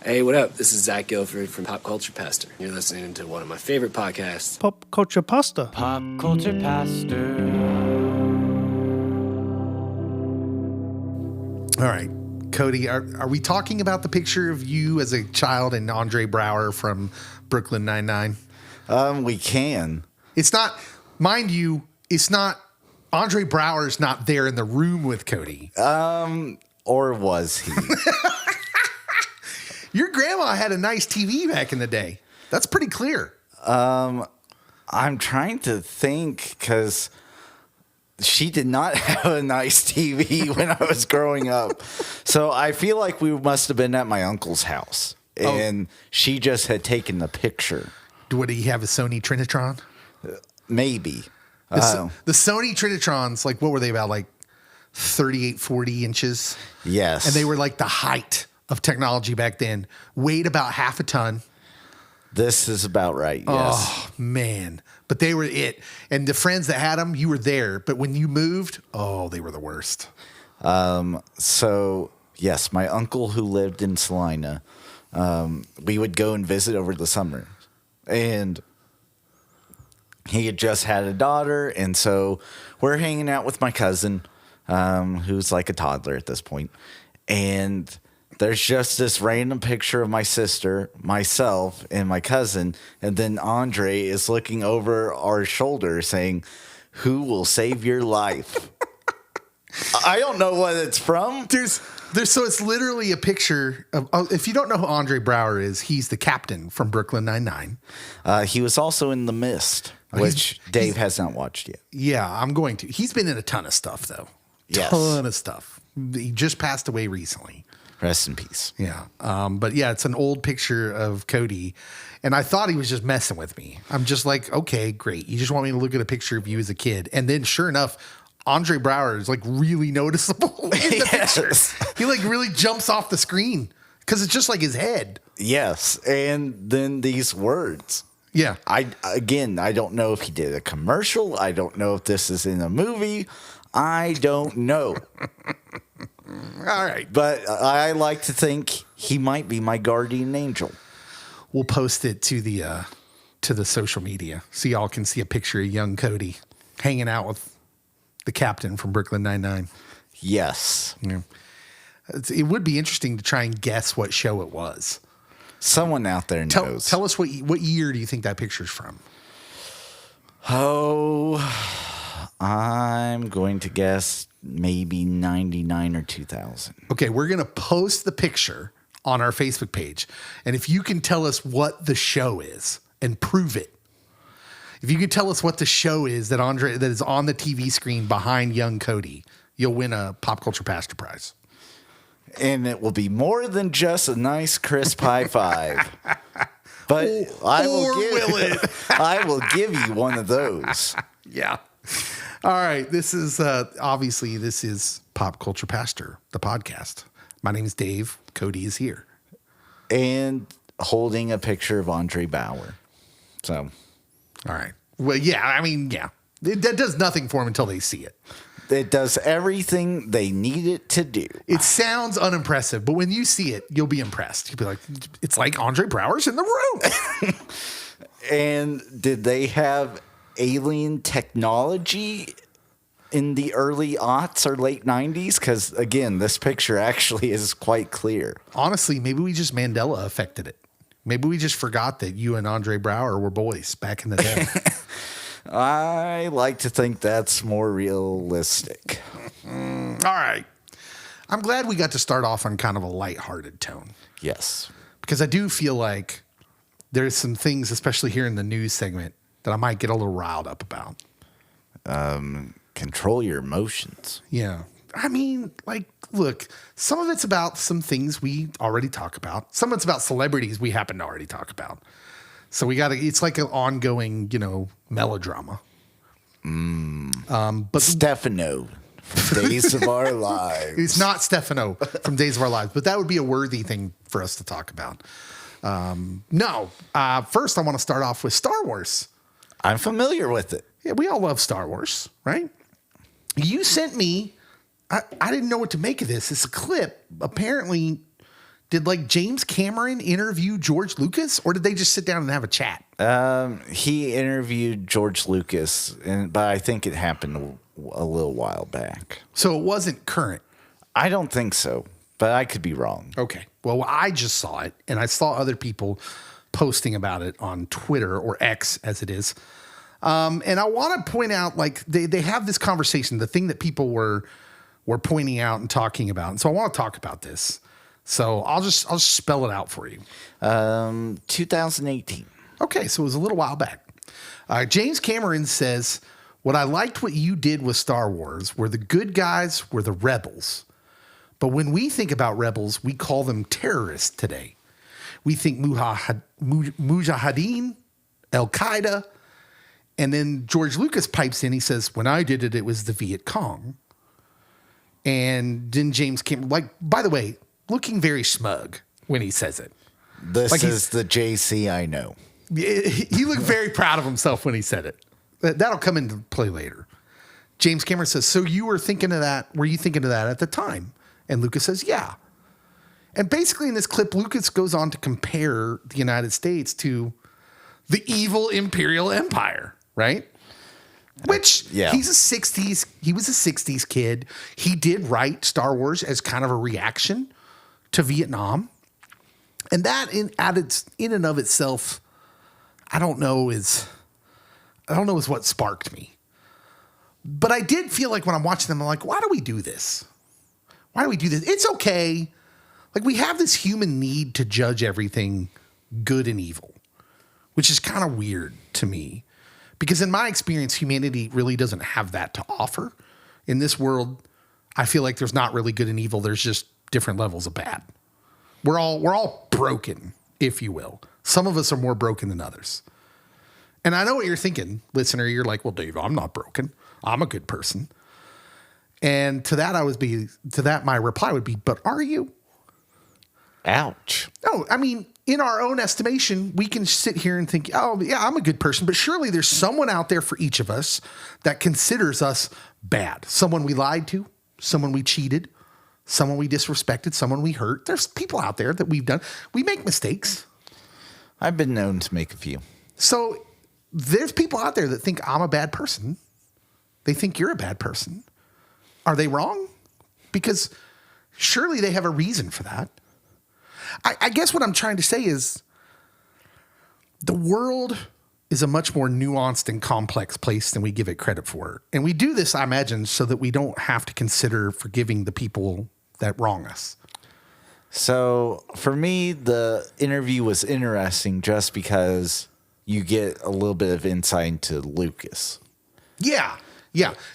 Hey, what up? This is Zach Guilford from Pop Culture Pastor. You're listening to one of my favorite podcasts, Pop Culture Pasta. Pop Culture Pastor. All right, Cody, are we talking about the picture of you as a child and Andre Braugher from Brooklyn Nine-Nine? We can. It's not, mind you, it's not, Andre Braugher's not there in the room with Cody. Or was he? Your grandma had a nice TV back in the day. That's pretty clear. I'm trying to think because she did not have a nice TV when I was growing up. So I feel like we must have been at my uncle's house and she just had taken the picture. Did he have a Sony Trinitron? Maybe. The Sony Trinitrons, like, what were they about? Like 38, 40 inches? Yes. And they were like the height of technology back then. Weighed about half a ton. This is about right, yes. Oh, man. But they were it. And the friends that had them, you were there. But when you moved, they were the worst. So, yes, my uncle who lived in Salina, we would go and visit over the summer. And he had just had a daughter. And so we're hanging out with my cousin, who's like a toddler at this point. And there's just this random picture of my sister, myself, and my cousin. And then Andre is looking over our shoulder saying, "Who will save your life?" I don't know what it's from. So it's literally a picture of, if you don't know who Andre Braugher is, he's the captain from Brooklyn Nine-Nine. He was also in The Mist, which Dave has not watched yet. Yeah, I'm going to. He's been in a ton of stuff, though. Yes. Ton of stuff. He just passed away recently. Rest in peace. Yeah. But yeah, it's an old picture of Cody. And I thought he was just messing with me. I'm just like, okay, great. You just want me to look at a picture of you as a kid. And then sure enough, Andre Braugher is like really noticeable in the picture. He like really jumps off the screen because it's just like his head. Yes. And then these words. Yeah. I don't know if he did a commercial. I don't know if this is in a movie. I don't know. All right. But I like to think he might be my guardian angel. We'll post it to the social media so y'all can see a picture of young Cody hanging out with the captain from Brooklyn Nine-Nine. Yes. Yeah. It would be interesting to try and guess what show it was. Someone out there knows. Tell us what year do you think that picture's from? Oh, I'm going to guess maybe 99 or 2000. Okay, we're going to post the picture on our Facebook page. And if you can tell us what the show is and prove it, if you can tell us what the show is that is on the TV screen behind young Cody, you'll win a Pop Culture Pastor Prize. And it will be more than just a nice crisp high five. But I will give you one of those. Yeah. All right. This is obviously this is Pop Culture Pastor, the podcast. My name is Dave. Cody is here. And holding a picture of Andre Braugher. So. All right. Well, yeah. I mean, yeah. That does nothing for them until they see it. It does everything they need it to do. It sounds unimpressive, but when you see it, you'll be impressed. You'll be like, it's like Andre Braugher's in the room. And did they have alien technology in the early aughts or late 90s? Because, again, this picture actually is quite clear. Honestly, maybe we just Mandela affected it. Maybe we just forgot that you and Andre Braugher were boys back in the day. I like to think that's more realistic. All right. I'm glad we got to start off on kind of a lighthearted tone. Yes. Because I do feel like there's some things, especially here in the news segment, that I might get a little riled up about. Control your emotions. Yeah. I mean, like, look, some of it's about some things we already talk about. Some of it's about celebrities we happen to already talk about. So it's like an ongoing, melodrama. But Stefano, Days of Our Lives. It's not Stefano from Days of Our Lives, but that would be a worthy thing for us to talk about. First I want to start off with Star Wars. I'm familiar with it. Yeah, we all love Star Wars, right? You sent me, I didn't know what to make of this. It's a clip. Apparently, Did like James Cameron interview George Lucas, or did they just sit down and have a chat? He interviewed George Lucas, but I think it happened a little while back. So it wasn't current. I don't think so, but I could be wrong. Okay. Well, I just saw it, and I saw other people posting about it on Twitter, or X as it is. And I want to point out, like, they have this conversation, the thing that people were pointing out and talking about. And so I want to talk about this. So I'll just spell it out for you. 2018. Okay, so it was a little while back. James Cameron says, "What I liked what you did with Star Wars were the good guys were the rebels. But when we think about rebels, we call them terrorists today. We think Mujahideen, Al-Qaeda." And then George Lucas pipes in. He says, "When I did it, it was the Viet Cong." And then James Cameron, like, by the way, looking very smug when he says it. This like is the JC I know. He looked very proud of himself when he said it. That'll come into play later. James Cameron says, "So you were thinking of that? Were you thinking of that at the time?" And Lucas says, "Yeah." And basically in this clip, Lucas goes on to compare the United States to the evil imperial empire, right? Which Yeah. he was a 60s kid. He did write Star Wars as kind of a reaction to Vietnam. And that in and of itself, I don't know is what sparked me. But I did feel like when I'm watching them, I'm like, why do we do this? Why do we do this? It's okay. Like, we have this human need to judge everything good and evil, which is kind of weird to me. Because in my experience, humanity really doesn't have that to offer. In this world, I feel like there's not really good and evil. There's just different levels of bad. We're all broken, if you will. Some of us are more broken than others. And I know what you're thinking, listener. You're like, "Well, Dave, I'm not broken. I'm a good person." And to that, my reply would be, "But are you?" Ouch. No, I mean, in our own estimation, we can sit here and think, "Oh, yeah, I'm a good person." But surely there's someone out there for each of us that considers us bad. Someone we lied to, someone we cheated, someone we disrespected, someone we hurt. There's people out there that we make mistakes. I've been known to make a few. So there's people out there that think I'm a bad person. They think you're a bad person. Are they wrong? Because surely they have a reason for that. I guess what I'm trying to say is the world is a much more nuanced and complex place than we give it credit for. And we do this, I imagine, so that we don't have to consider forgiving the people that wrong us. So for me, the interview was interesting just because you get a little bit of insight into Lucas. Yeah.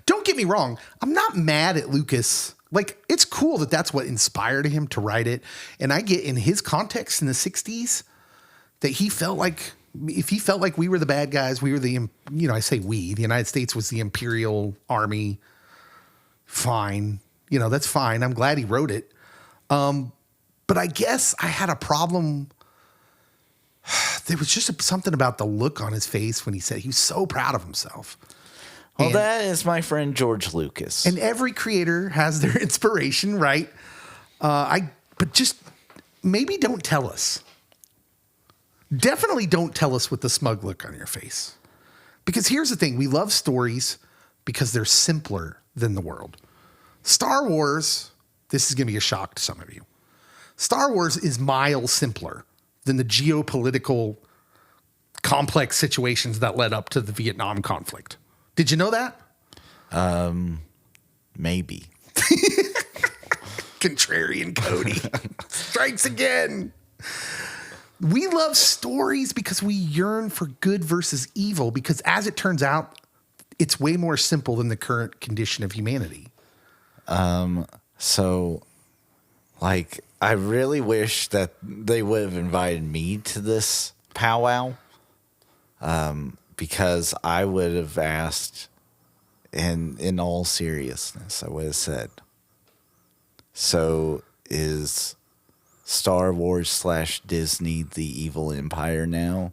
Don't get me wrong. I'm not mad at Lucas. Like, it's cool that that's what inspired him to write it. And I get in his context in the 60s that he felt like, if he felt like we were the bad guys, we were the United States was the imperial army. Fine. That's fine. I'm glad he wrote it. But I guess I had a problem. There was just something about the look on his face when he said he was so proud of himself. Well, that is my friend George Lucas. And every creator has their inspiration, right? But just maybe don't tell us. Definitely don't tell us with the smug look on your face. Because here's the thing. We love stories because they're simpler than the world. Star Wars, this is going to be a shock to some of you. Star Wars is miles simpler than the geopolitical complex situations that led up to the Vietnam conflict. Did you know that? Maybe. Contrarian Cody strikes again. We love stories because we yearn for good versus evil, because as it turns out, it's way more simple than the current condition of humanity. So, like, I really wish that they would have invited me to this powwow. Because I would have asked, and in all seriousness, I would have said, "So is Star Wars / Disney the evil empire now?"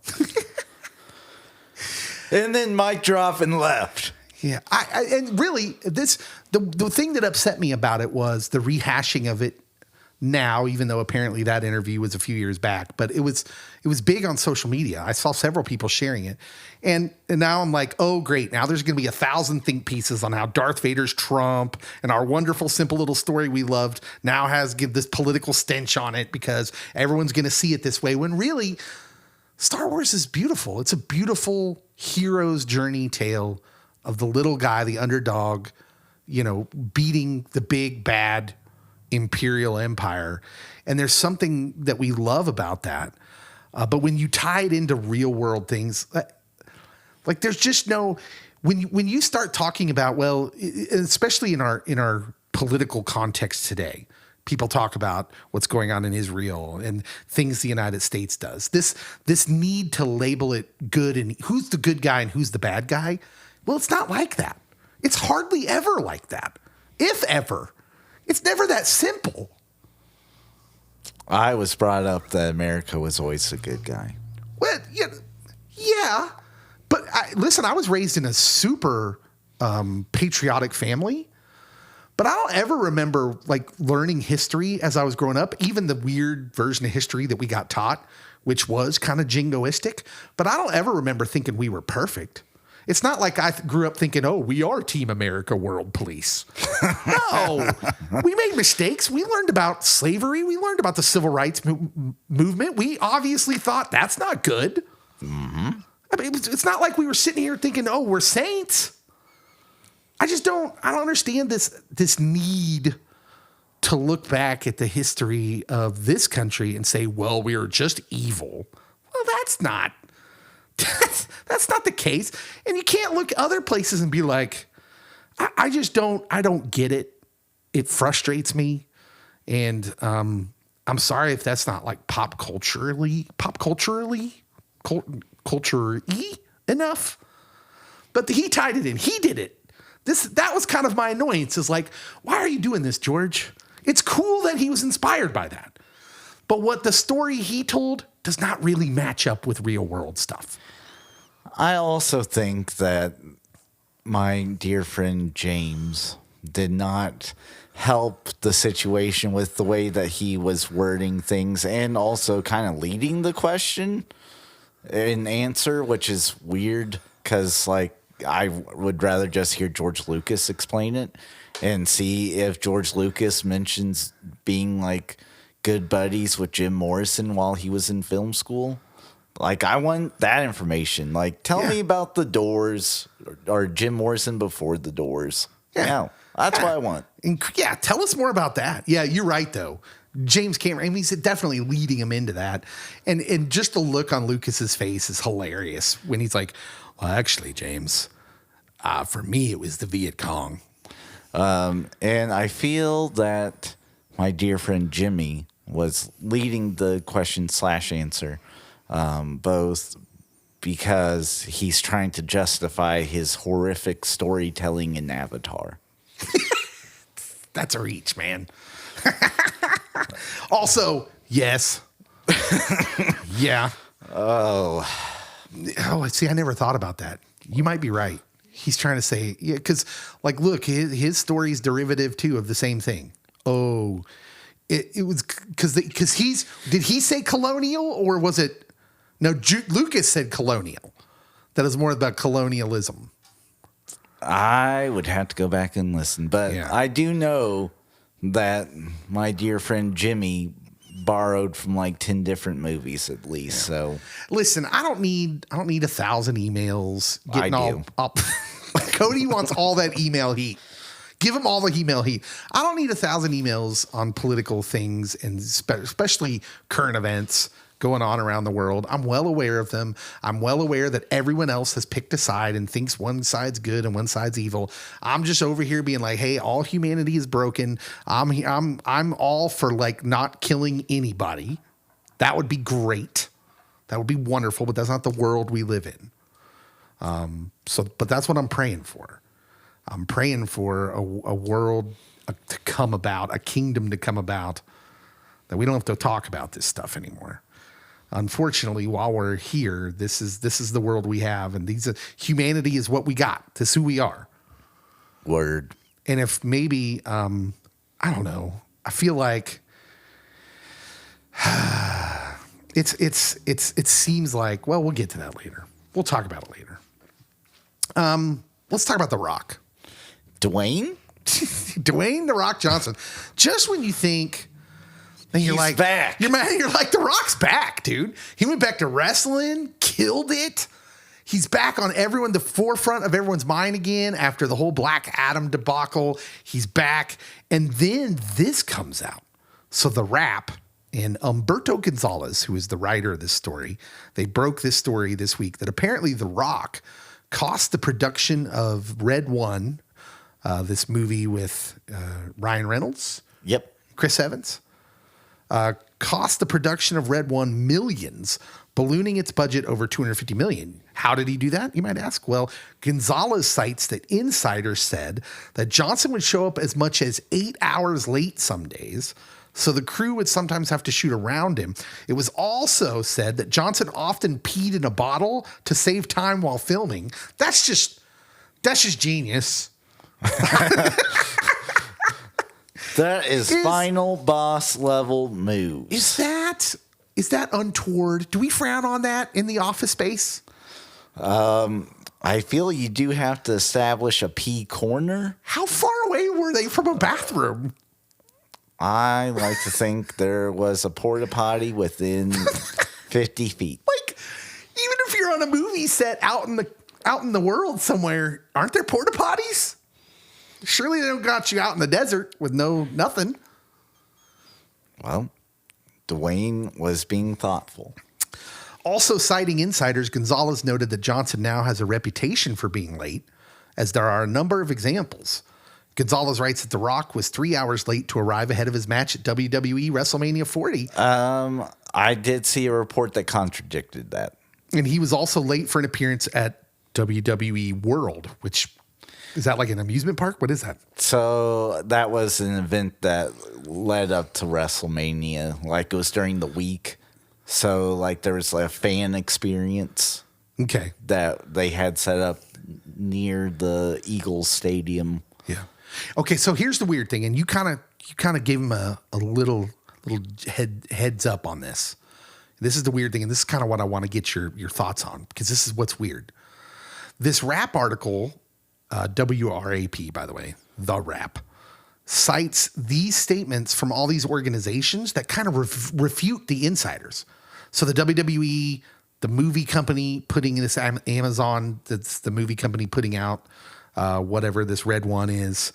And then mic drop and left. Yeah, and really, the thing that upset me about it was the rehashing of it now, even though apparently that interview was a few years back, but it was big on social media. I saw several people sharing it. And now I'm like, oh, great. Now there's going to be 1,000 think pieces on how Darth Vader's Trump and our wonderful, simple little story we loved now has give this political stench on it because everyone's going to see it this way. When really, Star Wars is beautiful. It's a beautiful hero's journey tale of the little guy, the underdog, beating the big bad Imperial Empire. And there's something that we love about that. But when you tie it into real world things, like there's just no, when you start talking about, well, especially in our political context today, people talk about what's going on in Israel and things the United States does. This need to label it good and who's the good guy and who's the bad guy. Well, it's not like that. It's hardly ever like that, if ever. It's never that simple. I was brought up that America was always a good guy. Well, yeah. But listen, I was raised in a super patriotic family. But I don't ever remember like learning history as I was growing up, even the weird version of history that we got taught, which was kind of jingoistic. But I don't ever remember thinking we were perfect. It's not like I grew up thinking, oh, we are Team America World Police. No, we made mistakes. We learned about slavery. We learned about the civil rights movement. We obviously thought that's not good. Mm-hmm. I mean, it's not like we were sitting here thinking, oh, we're saints. I don't understand this need to look back at the history of this country and say, well, we are just evil. Well, that's not the case. And you can't look other places and be like, I don't get it. It frustrates me. And I'm sorry if that's not like culturally enough. But he tied it in. He did it. That was kind of my annoyance, is like, why are you doing this, George? It's cool that he was inspired by that. But what the story he told does not really match up with real world stuff. I also think that my dear friend James did not help the situation with the way that he was wording things and also kind of leading the question and answer, which is weird because, like, I would rather just hear George Lucas explain it and see if George Lucas mentions being like good buddies with Jim Morrison while he was in film school. Like, I want that information. Like, tell me about the Doors or Jim Morrison before the Doors. Yeah, that's what I want. Yeah, tell us more about that. Yeah, you're right, though. James Cameron, I mean, he's definitely leading him into that. And just the look on Lucas's face is hilarious when he's like, well, actually, James, for me, it was the Viet Cong. And I feel that my dear friend Jimmy was leading the question / answer, both because he's trying to justify his horrific storytelling in Avatar. That's a reach, man. Also, yes. Yeah. Oh, see, I never thought about that. You might be right. He's trying to say, yeah, because, like, look, his story is derivative, too, of the same thing. Oh, it was because did he say colonial or was it? No, Lucas said colonial. That is more about colonialism. I would have to go back and listen, but I do know that my dear friend Jimmy borrowed from like 10 different movies at least. Yeah. So listen, I don't need 1,000 emails getting all up. Cody wants all that email heat. Give him all the email heat. I don't need 1,000 emails on political things and especially current events going on around the world. I'm well aware of them. I'm well aware that everyone else has picked a side and thinks one side's good and one side's evil. I'm just over here being like, hey, all humanity is broken. I'm all for like not killing anybody. That would be great. That would be wonderful, but that's not the world we live in. But that's what I'm praying for. I'm praying for a world to come about, a kingdom to come about, that we don't have to talk about this stuff anymore. Unfortunately, while we're here, this is the world we have, and humanity is what we got. This is who we are. Word. And if maybe I don't know, I feel like It seems like, well, we'll get to that later. We'll talk about it later. Let's talk about The Rock. Dwayne? Dwayne The Rock Johnson. Just when you think, and you're He's like, back. You're like, The Rock's back, dude. He went back to wrestling, killed it. He's back on the forefront of everyone's mind again after the whole Black Adam debacle. He's back. And then this comes out. So The Wrap and Humberto Gonzalez, who is the writer of this story, they broke this story this week that apparently The Rock cost the production of Red One, this movie with Ryan Reynolds, Chris Evans, cost the production of Red One millions, ballooning its budget over $250 million. How did he do that, you might ask? Well, Gonzalez cites that insiders said that Johnson would show up as much as 8 hours late some days, so the crew would sometimes have to shoot around him. It was also said that Johnson often peed in a bottle to save time while filming. That's just genius. That is final boss level move. Is that untoward? Do we frown on that in the office space? I feel you do have to establish a pee corner. How far away were they from a bathroom? I like to think there was a porta potty within 50 feet. Like, even if you're on a movie set out in the world somewhere, aren't there porta potties? Surely they don't got you out in the desert with nothing. Well, Dwayne was being thoughtful. Also citing insiders, Gonzalez noted that Johnson now has a reputation for being late, as there are a number of examples. Gonzalez writes that The Rock was 3 hours late to arrive ahead of his match at WWE WrestleMania 40. I did see a report that contradicted that. And he was also late for an appearance at WWE World, which is that like an amusement park? What is that? So that was an event that led up to WrestleMania. Like it was during the week. So like there was like a fan experience. Okay. That they had set up near the Eagles Stadium. Yeah. Okay, so here's the weird thing, and you kind of gave him a little heads up on this. This is the weird thing, and this is kind of what I want to get your thoughts on, because this is what's weird. This Wrap article, WRAP, by the way, The Wrap, cites these statements from all these organizations that kind of refute the insiders. So the WWE, the movie company putting this Amazon, that's the movie company putting out whatever this Red One is.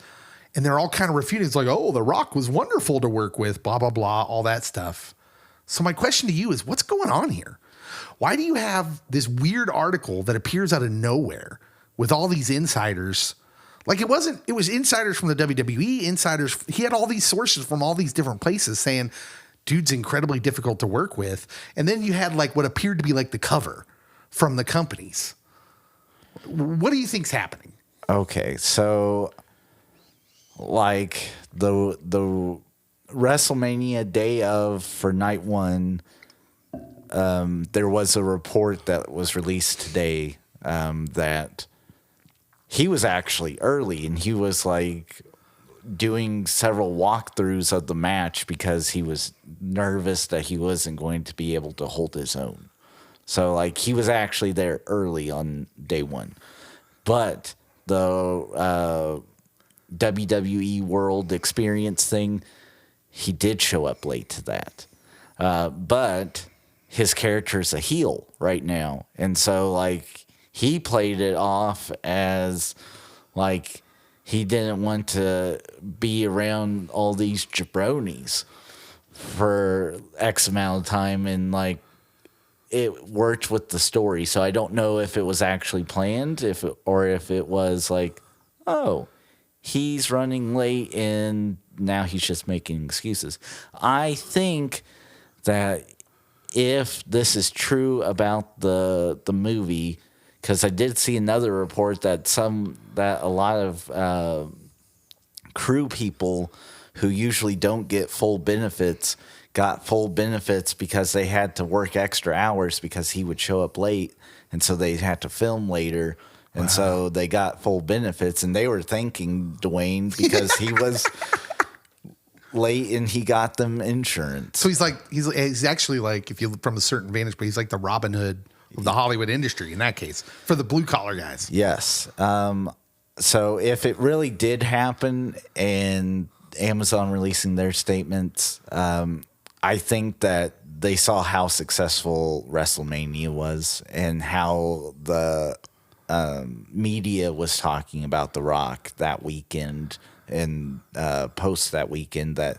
And they're all kind of refuting. It's like, oh, The Rock was wonderful to work with, blah, blah, blah, all that stuff. So my question to you is, what's going on here? Why do you have this weird article that appears out of nowhere with all these insiders? Like it was insiders from the WWE, insiders. He had all these sources from all these different places saying, dude's incredibly difficult to work with. And then you had like what appeared to be like the cover from the companies. What do you think's happening? Okay, so like the WrestleMania day of for night one, there was a report that was released today that he was actually early and he was like doing several walkthroughs of the match because he was nervous that he wasn't going to be able to hold his own. So like he was actually there early on day one, but the WWE World Experience thing, he did show up late to that. But his character's a heel right now. And so, like, he played it off as, like, he didn't want to be around all these jabronis for X amount of time. And, like, it worked with the story. So I don't know if it was actually planned or if it was like, oh, he's running late and now he's just making excuses. I think that if this is true about the movie, because I did see another report that a lot of crew people who usually don't get full benefits got full benefits because they had to work extra hours because he would show up late, and so they had to film later. And so they got full benefits, and they were thanking Dwayne because he was late and he got them insurance. So he's actually like, if you look from a certain vantage point, he's like the Robin Hood of the Hollywood industry in that case for the blue collar guys. Yes. So if it really did happen and Amazon releasing their statements, I think that they saw how successful WrestleMania was and how the media was talking about The Rock that weekend and post that weekend that,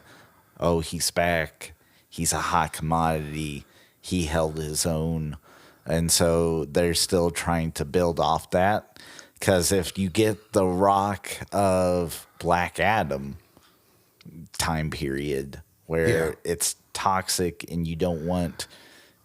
oh, he's back. He's a hot commodity. He held his own. And so they're still trying to build off that. Because if you get The Rock of Black Adam time period where it's toxic and you don't want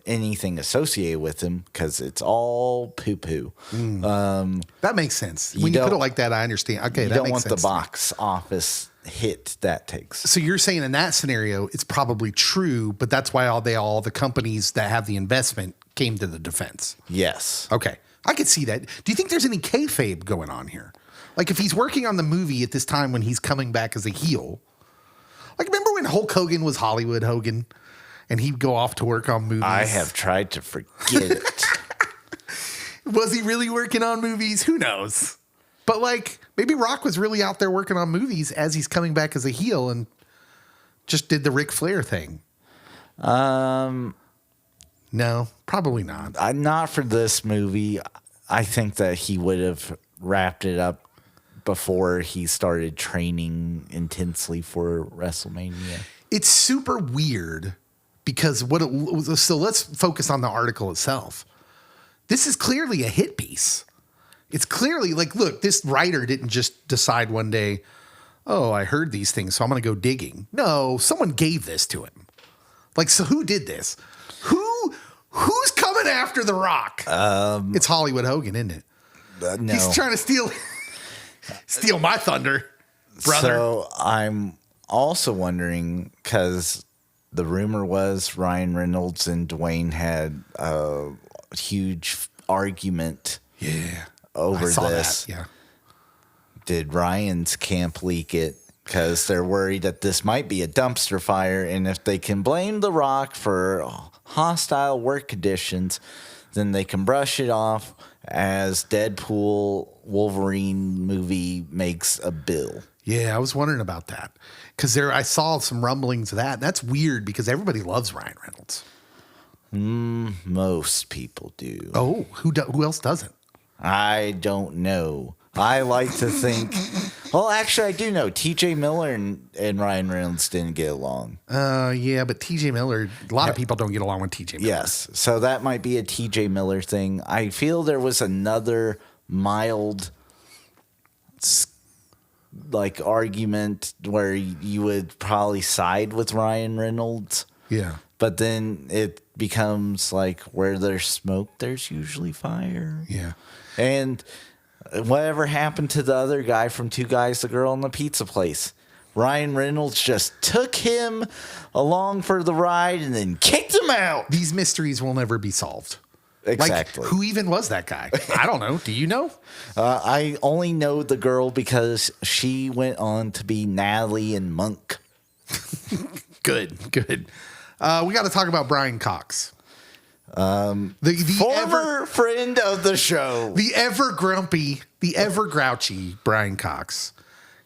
anything associated with him because it's all poo-poo. That makes sense. When you put it like that, I understand. Okay, that makes sense. You don't want the box office hit that takes. So you're saying in that scenario, it's probably true, but that's why all the companies that have the investment came to the defense. Yes. Okay. I could see that. Do you think there's any kayfabe going on here? Like if he's working on the movie at this time when he's coming back as a heel. Like remember when Hulk Hogan was Hollywood Hogan and he'd go off to work on movies? I have tried to forget it. Was he really working on movies? Who knows? But like maybe Rock was really out there working on movies as he's coming back as a heel and just did the Ric Flair thing. No, probably not. Not for this movie. I think that he would have wrapped it up before he started training intensely for WrestleMania. It's super weird because so let's focus on the article itself. This is clearly a hit piece. It's clearly like, look, this writer didn't just decide one day, oh, I heard these things, so I'm going to go digging. No, someone gave this to him. Like, so who did this? Who's coming after The Rock? It's Hollywood Hogan, isn't it? No. He's trying to steal my thunder, brother. So I'm also wondering, because the rumor was Ryan Reynolds and Dwayne had a huge argument over this. That. Yeah. Did Ryan's camp leak it? Because they're worried that this might be a dumpster fire, and if they can blame The Rock for hostile work conditions, then they can brush it off as Deadpool Wolverine movie makes a bill. Yeah, I was wondering about that because I saw some rumblings of that. That's weird because everybody loves Ryan Reynolds. Most people do. Oh, who else doesn't? I don't know. I like to think. Well, actually, I do know. T.J. Miller and Ryan Reynolds didn't get along. Yeah, but T.J. Miller, a lot of people don't get along with T.J. Miller. Yes, so that might be a T.J. Miller thing. I feel there was another mild, like, argument where you would probably side with Ryan Reynolds. Yeah. But then it becomes like where there's smoke, there's usually fire. Yeah. And whatever happened to the other guy from Two Guys, the Girl, and the Pizza Place? Ryan Reynolds just took him along for the ride and then kicked him out. These mysteries will never be solved. Exactly. Like, who even was that guy? I don't know. Do you know? I only know the girl because she went on to be Natalie and Monk. Good. We got to talk about Brian Cox. The former friend of the show. The ever grumpy, the ever grouchy Brian Cox.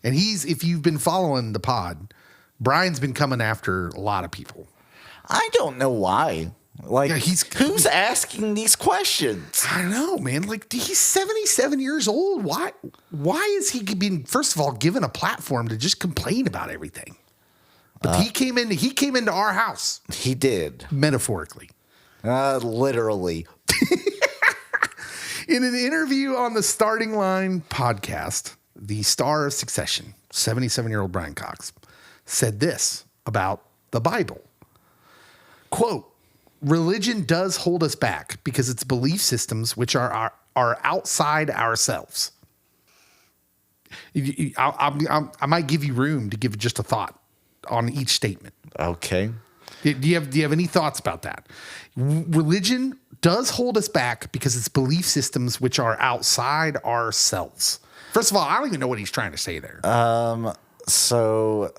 And if you've been following the pod, Brian's been coming after a lot of people. I don't know why. Like, who's asking these questions? I don't know, man. Like, he's 77 years old. Why is he being, first of all, given a platform to just complain about everything? But he came into our house. He did. Metaphorically. Literally. In an interview on the Starting Line podcast, the star of Succession, 77-year-old Brian Cox, said this about the Bible. Quote, religion does hold us back because it's belief systems which are outside ourselves. I might give you room to give just a thought on each statement. Okay. Do you have any thoughts about that? Religion does hold us back because it's belief systems which are outside ourselves. First of all, I don't even know what he's trying to say there. So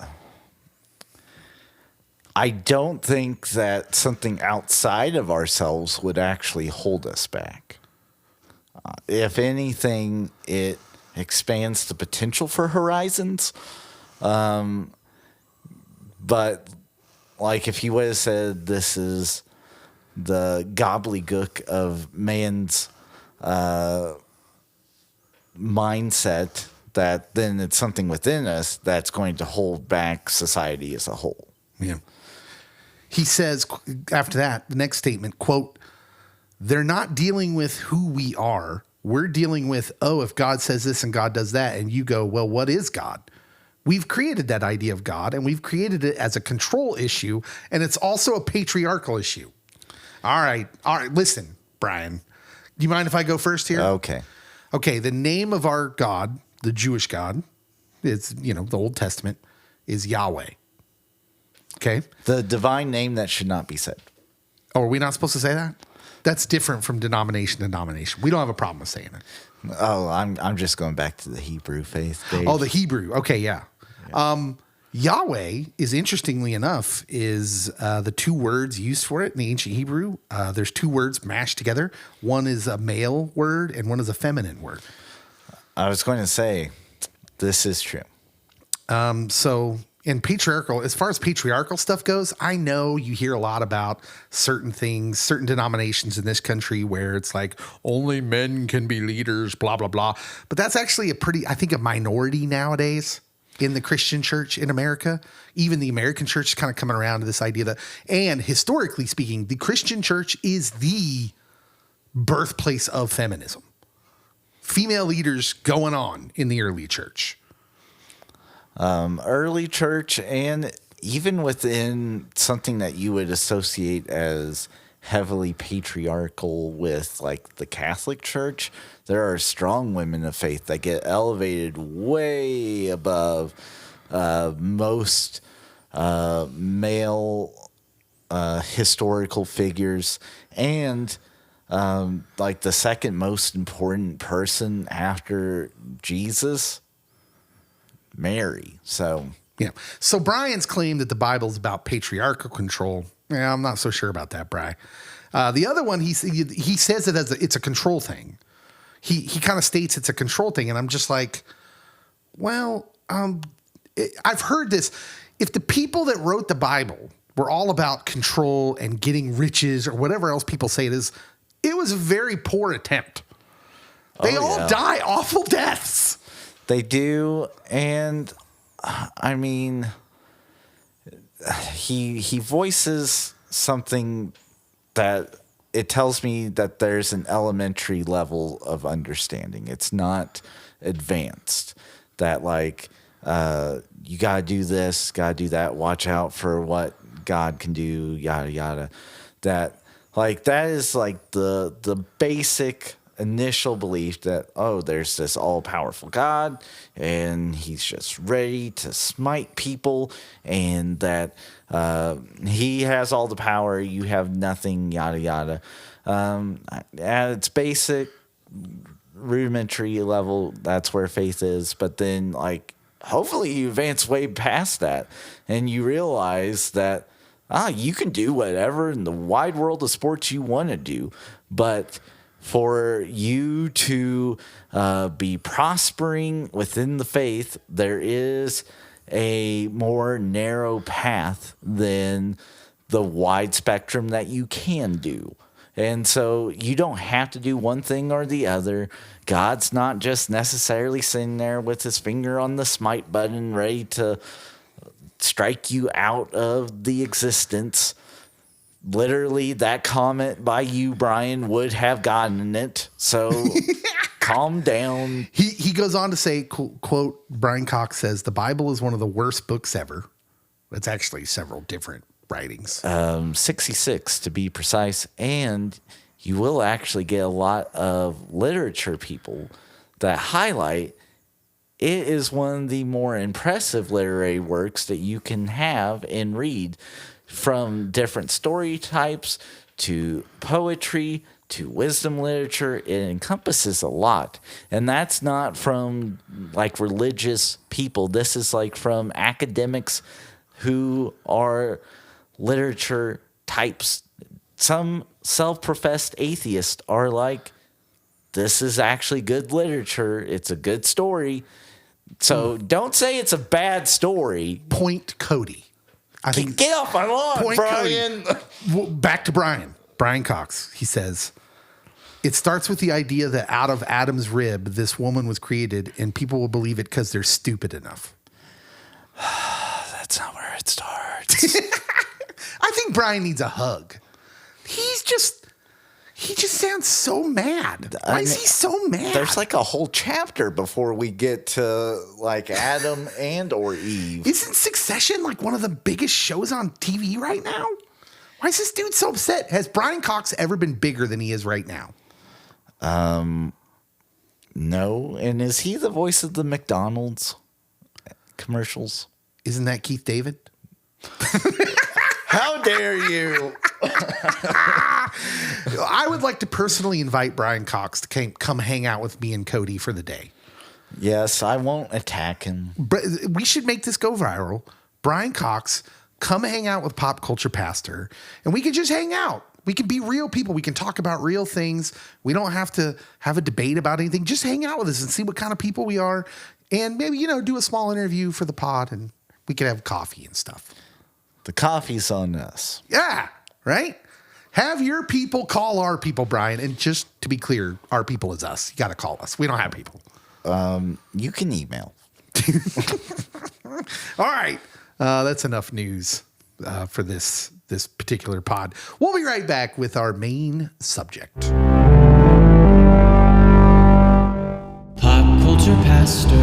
I don't think that something outside of ourselves would actually hold us back. If anything, it expands the potential for horizons. But like if you would have said this is the gobbledygook of man's mindset, that then it's something within us that's going to hold back society as a whole. Yeah. He says after that, the next statement, quote, they're not dealing with who we are. We're dealing with, oh, if God says this and God does that, and you go, well, what is God? We've created that idea of God, and we've created it as a control issue, and it's also a patriarchal issue. All right. Listen, Brian, do you mind if I go first here? Okay. Okay. The name of our God, the Jewish God, it's, the Old Testament, is Yahweh. Okay. The divine name that should not be said. Oh, are we not supposed to say that? That's different from denomination to denomination. We don't have a problem with saying it. Oh, I'm just going back to the Hebrew faith, Dave. Oh, the Hebrew. Okay, yeah. Yahweh is, interestingly enough, is the two words used for it in the ancient Hebrew. There's two words mashed together. One is a male word and one is a feminine word. I was going to say, this is true. So in patriarchal, as far as patriarchal stuff goes, I know you hear a lot about certain things, certain denominations in this country where it's like only men can be leaders, blah, blah, blah. But that's actually a minority nowadays in the Christian church in America. Even the American church is kind of coming around to this idea that, and historically speaking, the Christian church is the birthplace of feminism. Female leaders going on in the early church. Early church, and even within something that you would associate as heavily patriarchal with like the Catholic Church, there are strong women of faith that get elevated way above most male historical figures, and like the second most important person after Jesus, Mary. So yeah. So Brian's claim that the Bible's about patriarchal control. Yeah, I'm not so sure about that, Bri. The other one, he says it as it's a control thing. He kind of states it's a control thing, and I'm just like, well, I've heard this. If the people that wrote the Bible were all about control and getting riches or whatever else people say it is, it was a very poor attempt. They all die awful deaths. They do, and I mean, he voices something that it tells me that there's an elementary level of understanding. It's not advanced. That like you gotta do this, gotta do that. Watch out for what God can do. Yada yada. That is like the basic initial belief that, oh, there's this all-powerful God and he's just ready to smite people, and that he has all the power, you have nothing, yada yada. At its basic rudimentary level, that's where faith is. But then like hopefully you advance way past that and you realize that you can do whatever in the wide world of sports you want to do, but for you to be prospering within the faith, there is a more narrow path than the wide spectrum that you can do. And so you don't have to do one thing or the other. God's not just necessarily sitting there with his finger on the smite button ready to strike you out of the existence. Literally, that comment by you, Brian, would have gotten it. So calm down. He goes on to say, quote, Brian Cox says, the Bible is one of the worst books ever. It's actually several different writings. 66 to be precise. And you will actually get a lot of literature people that highlight it is one of the more impressive literary works that you can have and read. From different story types to poetry to wisdom literature, it encompasses a lot. And that's not from like religious people. This is like from academics who are literature types. Some self-professed atheists are like, this is actually good literature. It's a good story. So don't say it's a bad story. Point Cody. I think Get off my lawn, Brian. Well, back to Brian Cox. He says, it starts with the idea that out of Adam's rib, this woman was created, and people will believe it because they're stupid enough. That's not where it starts. I think Brian needs a hug. He just sounds so mad. Why is he so mad? There's like a whole chapter before we get to like Adam and or Eve. Isn't Succession like one of the biggest shows on TV right now? Why is this dude so upset? Has Brian Cox ever been bigger than he is right now? No. And is he the voice of the McDonald's commercials? Isn't that Keith David? How dare you? I would like to personally invite Brian Cox to come hang out with me and Cody for the day. Yes, I won't attack him. But we should make this go viral. Brian Cox, come hang out with Pop Culture Pastor, and we can just hang out. We can be real people. We can talk about real things. We don't have to have a debate about anything. Just hang out with us and see what kind of people we are. And maybe, do a small interview for the pod, and we could have coffee and stuff. The coffee's on us. Yeah, right? Have your people call our people, Brian. And just to be clear, our people is us. You got to call us. We don't have people. You can email. All right. That's enough news for this particular pod. We'll be right back with our main subject. Pop Culture Pastor.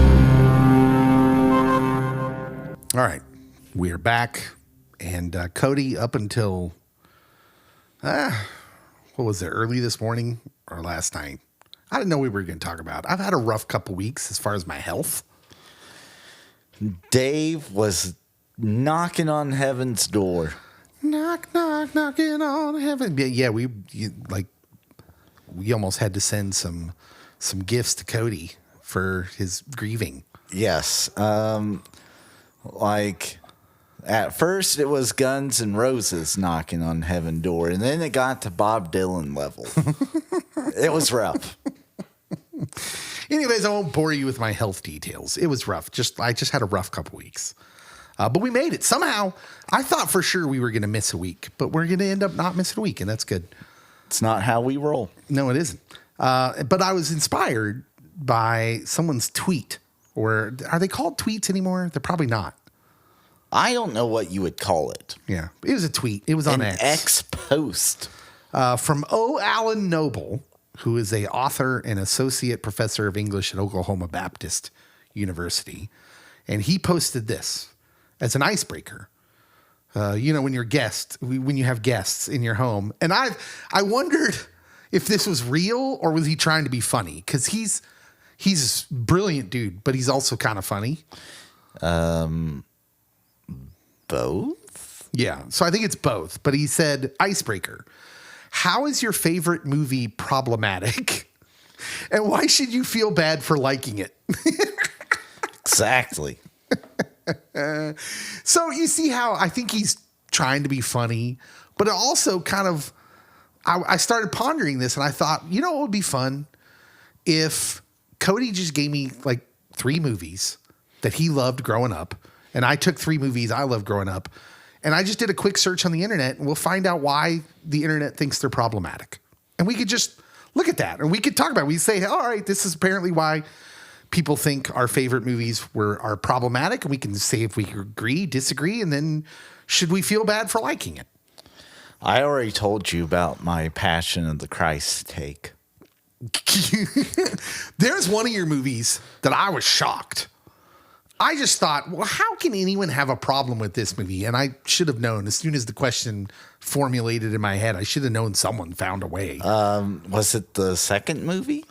All right. We're back. And Cody, up until, what was it, early this morning or last night? I didn't know we were going to talk about it. I've had a rough couple weeks as far as my health. Dave was knocking on heaven's door. Knock, knock, knocking on heaven. Yeah, we almost had to send some gifts to Cody for his grieving. Yes. At first it was Guns N' Roses knocking on heaven door, and then it got to Bob Dylan level. It was rough. Anyways, I won't bore you with my health details. It was rough. I just had a rough couple weeks. But we made it. Somehow, I thought for sure we were going to miss a week, but we're going to end up not missing a week, and that's good. It's not how we roll. No, it isn't. But I was inspired by someone's tweet. Or are they called tweets anymore? They're probably not. I don't know what you would call it. Yeah, it was a tweet. It was on An X post. From O. Allen Noble, who is a author and associate professor of English at Oklahoma Baptist University. And he posted this as an icebreaker. When you have guests in your home. And I wondered if this was real or was he trying to be funny? Because he's a brilliant dude, but he's also kind of funny. Both? Yeah. So I think it's both. But he said, icebreaker. How is your favorite movie problematic? And why should you feel bad for liking it? Exactly. So you see how I think he's trying to be funny, but it also kind of, I started pondering this and I thought, what would be fun if Cody just gave me like 3 movies that he loved growing up. And I took 3 movies I loved growing up. And I just did a quick search on the internet and we'll find out why the internet thinks they're problematic. And we could just look at that and we could talk about it. We say, all right, this is apparently why people think our favorite movies are problematic. And we can say if we agree, disagree, and then should we feel bad for liking it? I already told you about my Passion of the Christ take. There's one of your movies that I was shocked. I just thought, well, how can anyone have a problem with this movie? And I should have known as soon as the question formulated in my head. I should have known someone found a way. Was it the second movie?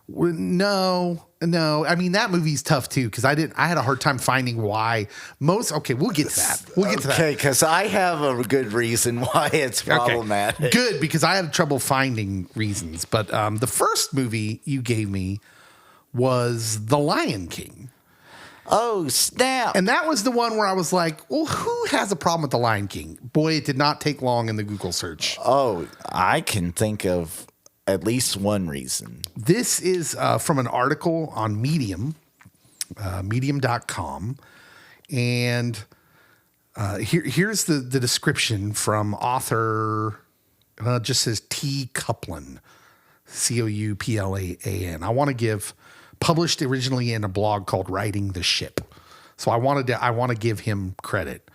No. I mean, that movie's tough too because I had a hard time finding why most. Okay, we'll get to that. Okay, because I have a good reason why it's problematic. Okay. Good, because I had trouble finding reasons. But the first movie you gave me was The Lion King. Oh, snap. And that was the one where I was like, well, who has a problem with The Lion King? Boy, it did not take long in the Google search. Oh, I can think of at least one reason. This is from an article on Medium, medium.com. And here's the description from author, it just says T. Couplan, Couplan. I want to give, published originally in a blog called Riding the Ship. So I want to give him credit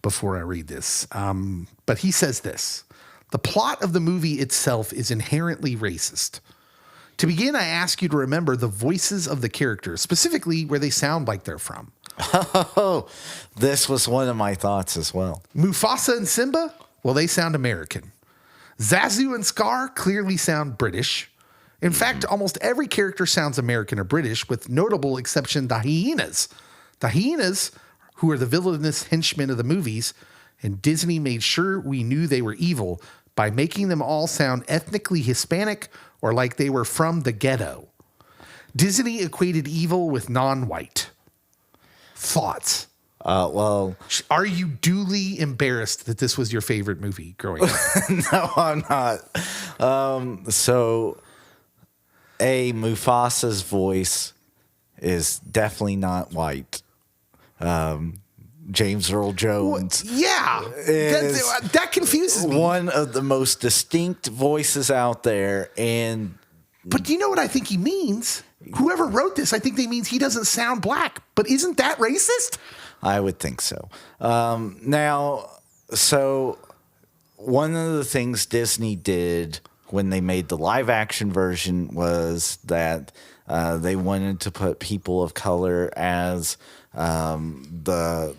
before I read this. But he says this: the plot of the movie itself is inherently racist. To begin, I ask you to remember the voices of the characters, specifically where they sound like they're from. Oh, this was one of my thoughts as well. Mufasa and Simba, well, they sound American. Zazu and Scar clearly sound British. In fact, almost every character sounds American or British, with notable exception the hyenas. The hyenas, who are the villainous henchmen of the movies, and Disney made sure we knew they were evil by making them all sound ethnically Hispanic or like they were from the ghetto. Disney equated evil with non-white. Thoughts? Well, Are you duly embarrassed that this was your favorite movie growing up? no, I'm not. So, Mufasa's voice is definitely not white. James Earl Jones. Yeah. That confuses me. One of the most distinct voices out there. But do you know what I think he means? Whoever wrote this, I think they means he doesn't sound black. But isn't that racist? I would think so. So one of the things Disney did when they made the live action version was that they wanted to put people of color as the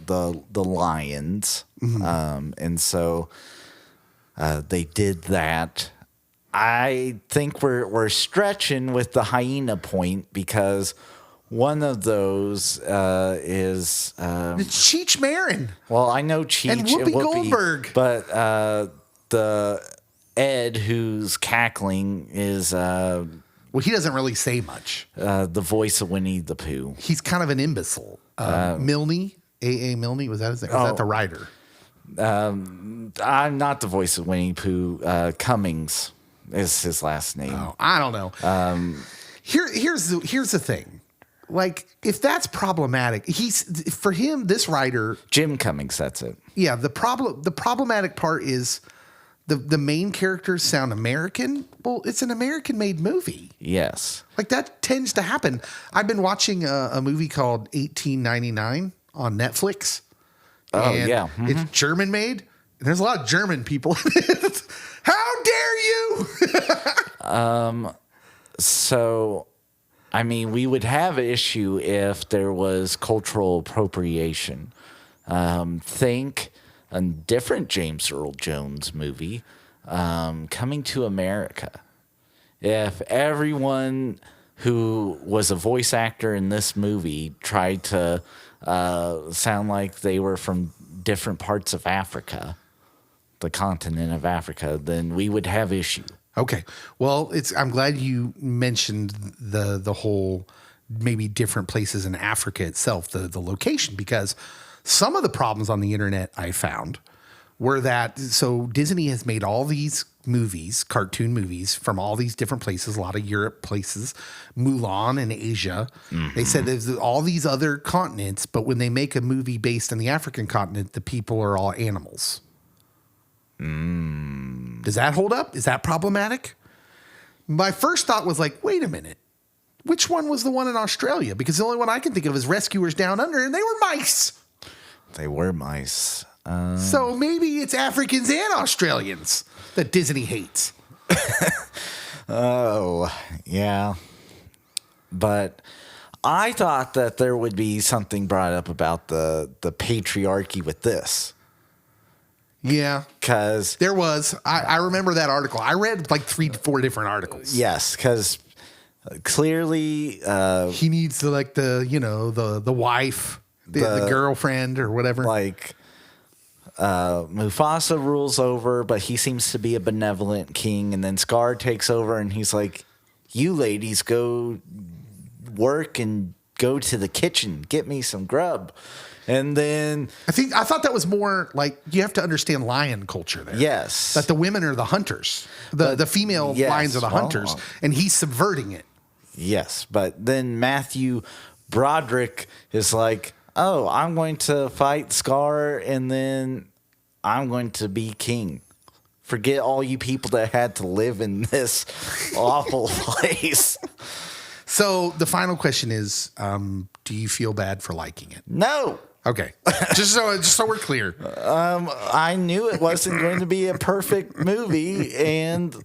lions, and so they did that. I think we're stretching with the hyena point because one of those is It's Cheech Marin. well, I know Cheech And Whoopi Goldberg. but the Ed who's cackling is Well, he doesn't really say much. the voice of Winnie the Pooh. He's kind of an imbecile. Milne, A.A. Milne, was that his name? Was that the writer? I'm not the voice of Winnie the Pooh. Cummings is his last name. Oh, I don't know. Here's the thing. Like, if that's problematic, for him, this writer, Jim Cummings, that's it. yeah, the problematic part is the main characters sound American. Well, it's an American-made movie. Yes. Like, that tends to happen. I've been watching a movie called 1899 on Netflix. Oh, and yeah. Mm-hmm. It's German-made. And there's a lot of German people in it. How dare you? So, I mean, we would have an issue if there was cultural appropriation. Think a different James Earl Jones movie, Coming to America. If everyone who was a voice actor in this movie tried to sound like they were from different parts of Africa, the continent of Africa, then we would have issue. Okay. Well, I'm glad you mentioned the whole maybe different places in Africa itself, the location, because some of the problems on the internet I found were that, so Disney has made all these movies, cartoon movies from all these different places, a lot of Europe places, Mulan in Asia. Mm-hmm. They said there's all these other continents, but when they make a movie based on the African continent, the people are all animals. Does that hold up? Is that problematic? My first thought was like, wait a minute. Which one was the one in Australia? Because the only one I can think of is Rescuers Down Under, and they were mice. They were mice. So maybe it's Africans and Australians that Disney hates. Oh, yeah. But I thought that there would be something brought up about the patriarchy with this. Yeah. Because there was. I remember that article. I read like 3-4 different articles. Yes, because clearly he needs the wife, the girlfriend or whatever. Like Mufasa rules over, but he seems to be a benevolent king, and then Scar takes over and he's like, you ladies go work and go to the kitchen, get me some grub. And then I thought that was more like you have to understand lion culture there. Yes. That the women are the hunters. The female lions are the hunters, and he's subverting it. Yes, but then Matthew Broderick is like, oh, I'm going to fight Scar, and then I'm going to be king. Forget all you people that had to live in this awful place. So the final question is, do you feel bad for liking it? No. Okay. just so we're clear. I knew it wasn't going to be a perfect movie, and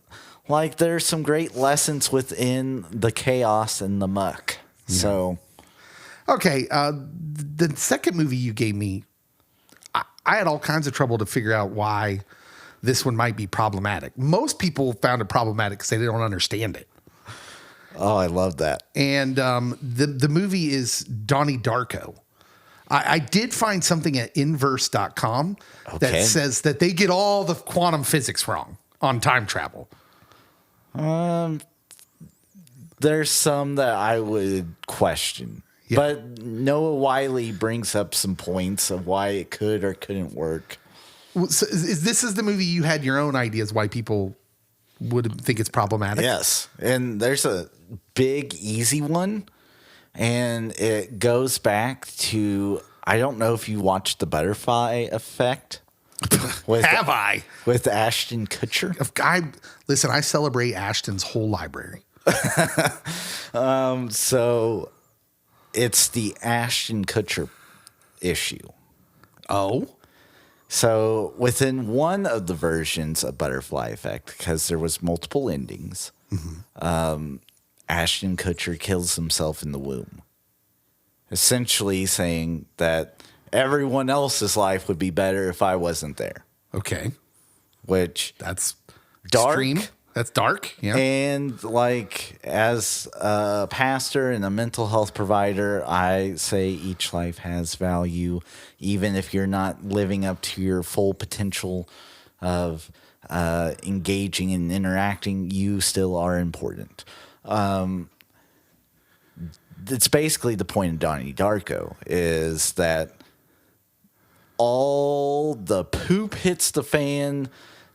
like there's some great lessons within the chaos and the muck. Yeah. So okay, the second movie you gave me, I had all kinds of trouble to figure out why this one might be problematic. Most people found it problematic because they don't understand it. Oh, I love that. And the movie is Donnie Darko. I did find something at inverse.com that says that they get all the quantum physics wrong on time travel. There's some that I would question. Yeah. But Noah Wiley brings up some points of why it could or couldn't work. So this is the movie you had your own ideas why people would think it's problematic? Yes. And there's a big, easy one. And it goes back to, I don't know if you watched The Butterfly Effect. Have I? With Ashton Kutcher. Listen, I celebrate Ashton's whole library. So it's the Ashton Kutcher issue. Oh? So within one of the versions of Butterfly Effect, because there was multiple endings, Ashton Kutcher kills himself in the womb, essentially saying that everyone else's life would be better if I wasn't there. Okay. Which that's dark. Extreme. That's dark. Yeah. And like as a pastor and a mental health provider, I say each life has value, even if you're not living up to your full potential of engaging and interacting, you still are important. It's basically the point of Donnie Darko is that all the poop hits the fan.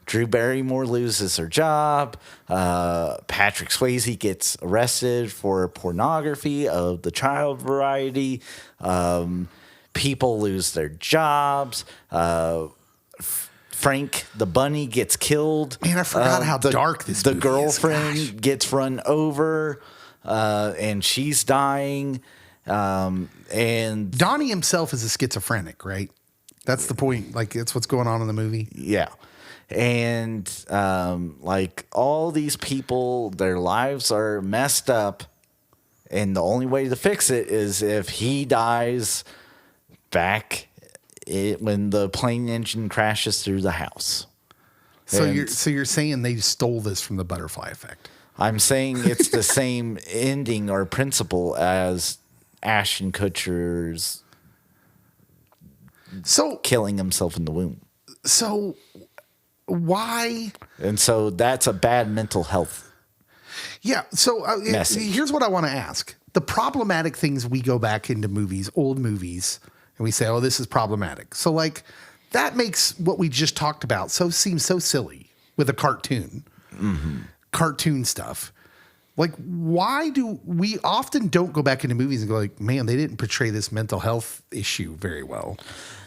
Drew Barrymore loses her job. Patrick Swayze gets arrested for pornography of the child variety. People lose their jobs. Frank the bunny gets killed. Man, I forgot how dark this movie is. The girlfriend gets run over, and she's dying. And Donnie himself is a schizophrenic, right? That's the point. Like, it's what's going on in the movie. Yeah. And like all these people, their lives are messed up. And the only way to fix it is if he dies back when the plane engine crashes through the house. So you're saying they stole this from the Butterfly Effect? I'm saying it's the same ending or principle as Ashton Kutcher's killing himself in the womb. So why? And so that's a bad mental health. Yeah. So here's what I want to ask. The problematic things we go back into movies, old movies, and we say, oh, this is problematic. So like that makes what we just talked about seem so silly with a cartoon, cartoon stuff. Like, why do we often don't go back into movies and go like, man, they didn't portray this mental health issue very well.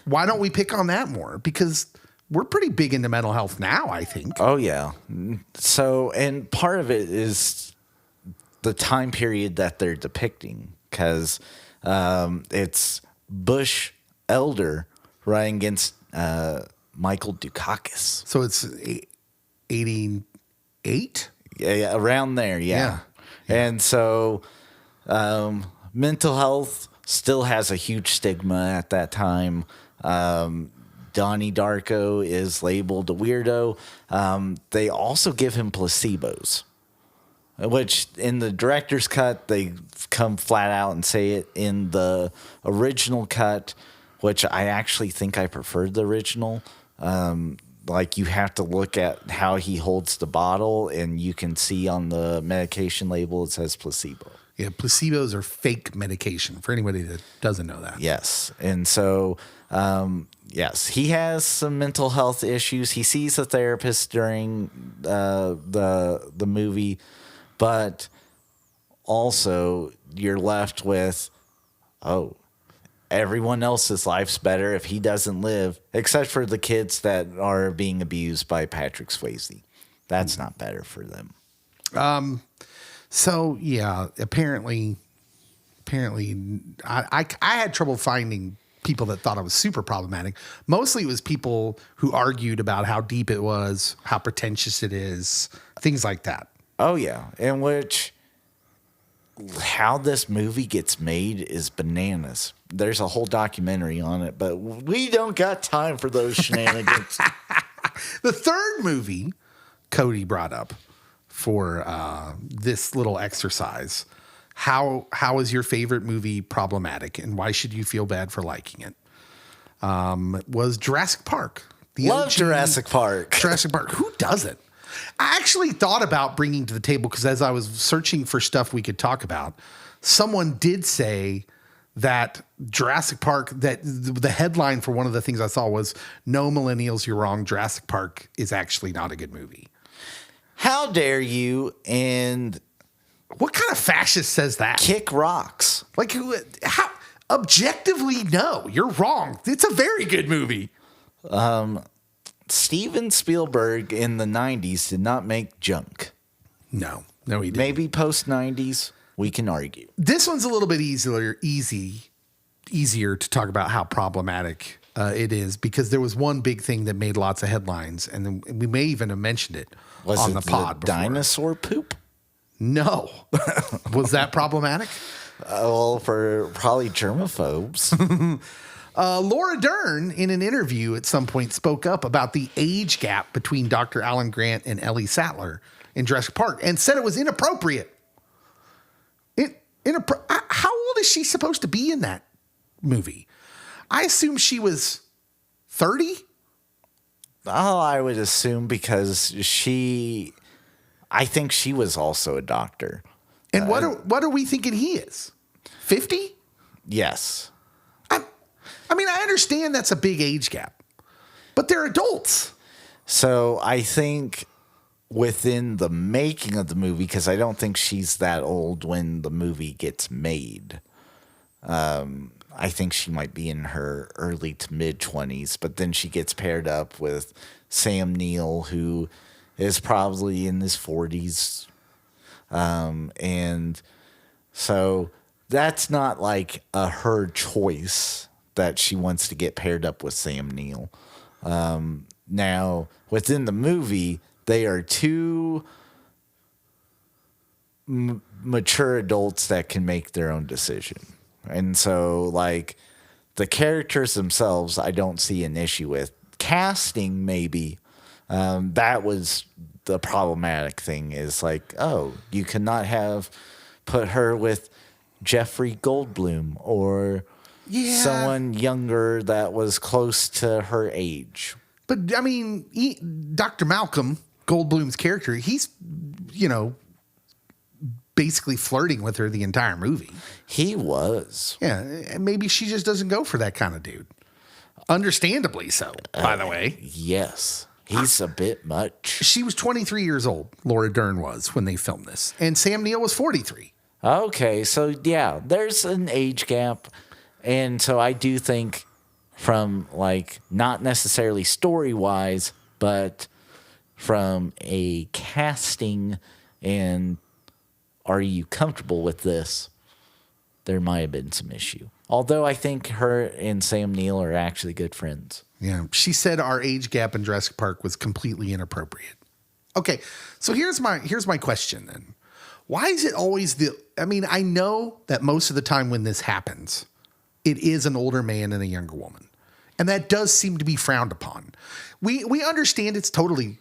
Why don't we pick on that more? Because we're pretty big into mental health now, I think. Oh, yeah. So, and part of it is the time period that they're depicting, because it's Bush Elder running against Michael Dukakis. So it's 88? Yeah, around there, yeah. And so mental health still has a huge stigma at that time. Donnie Darko is labeled a weirdo. They also give him placebos, which in the director's cut, they come flat out and say it. In the original cut, which I actually think I preferred the original, like you have to look at how he holds the bottle and you can see on the medication label it says placebo. Yeah, placebos are fake medication for anybody that doesn't know that. Yes. And so, yes, he has some mental health issues. He sees a therapist during the movie, but also you're left with, oh, everyone else's life's better if he doesn't live, except for the kids that are being abused by Patrick Swayze. That's not better for them. So yeah, apparently, I had trouble finding people that thought it was super problematic. Mostly it was people who argued about how deep it was, how pretentious it is, things like that. Oh yeah, in which how this movie gets made is bananas. There's a whole documentary on it, but we don't got time for those shenanigans. The third movie Cody brought up for this little exercise. How is your favorite movie problematic, and why should you feel bad for liking it? Was Jurassic Park. Love Jurassic Park. Jurassic Park. Who doesn't? I actually thought about bringing to the table, because as I was searching for stuff we could talk about, someone did say that Jurassic Park, that the headline for one of the things I saw was, "No millennials, you're wrong. Jurassic Park is actually not a good movie." How dare you? And what kind of fascist says that? Kick rocks. Like, how? Objectively, no, you're wrong. It's a very good movie. Steven Spielberg in the 90s did not make junk. No, he didn't. Maybe post 90s, we can argue. This one's a little bit easier to talk about how problematic it is, because there was one big thing that made lots of headlines, and then we may even have mentioned it on the pod before. Dinosaur poop? No. Was that problematic? Well, for probably germaphobes. Laura Dern, in an interview at some point, spoke up about the age gap between Dr. Alan Grant and Ellie Sattler in Jurassic Park, and said it was inappropriate. How old is she supposed to be in that movie? I assume she was 30. Oh, I would assume, because I think she was also a doctor. And what are we thinking he is? 50? Yes. I mean, I understand that's a big age gap, but they're adults. So I think within the making of the movie, because I don't think she's that old when the movie gets made, I think she might be in her early to mid 20s, but then she gets paired up with Sam Neill, who is probably in his 40s. And so that's not like her choice that she wants to get paired up with Sam Neill. Now, within the movie, they are two mature adults that can make their own decision. And so, like, the characters themselves, I don't see an issue with. Casting, maybe. That was the problematic thing, is like, oh, you cannot have put her with Jeffrey Goldblum or someone younger that was close to her age. But, I mean, Dr. Malcolm, Goldblum's character, he's, basically flirting with her the entire movie. He was. Yeah, maybe she just doesn't go for that kind of dude. Understandably so, by the way. Yes. He's a bit much. She was 23 years old, Laura Dern was, when they filmed this. And Sam Neill was 43. Okay, so yeah, there's an age gap. And so I do think from, like, not necessarily story-wise, but from a casting and are you comfortable with this, there might have been some issue. Although I think her and Sam Neill are actually good friends. Yeah, she said our age gap in Jurassic Park was completely inappropriate. Okay, so here's my question then. Why is it always I know that most of the time when this happens, it is an older man and a younger woman. And that does seem to be frowned upon. We understand it's totally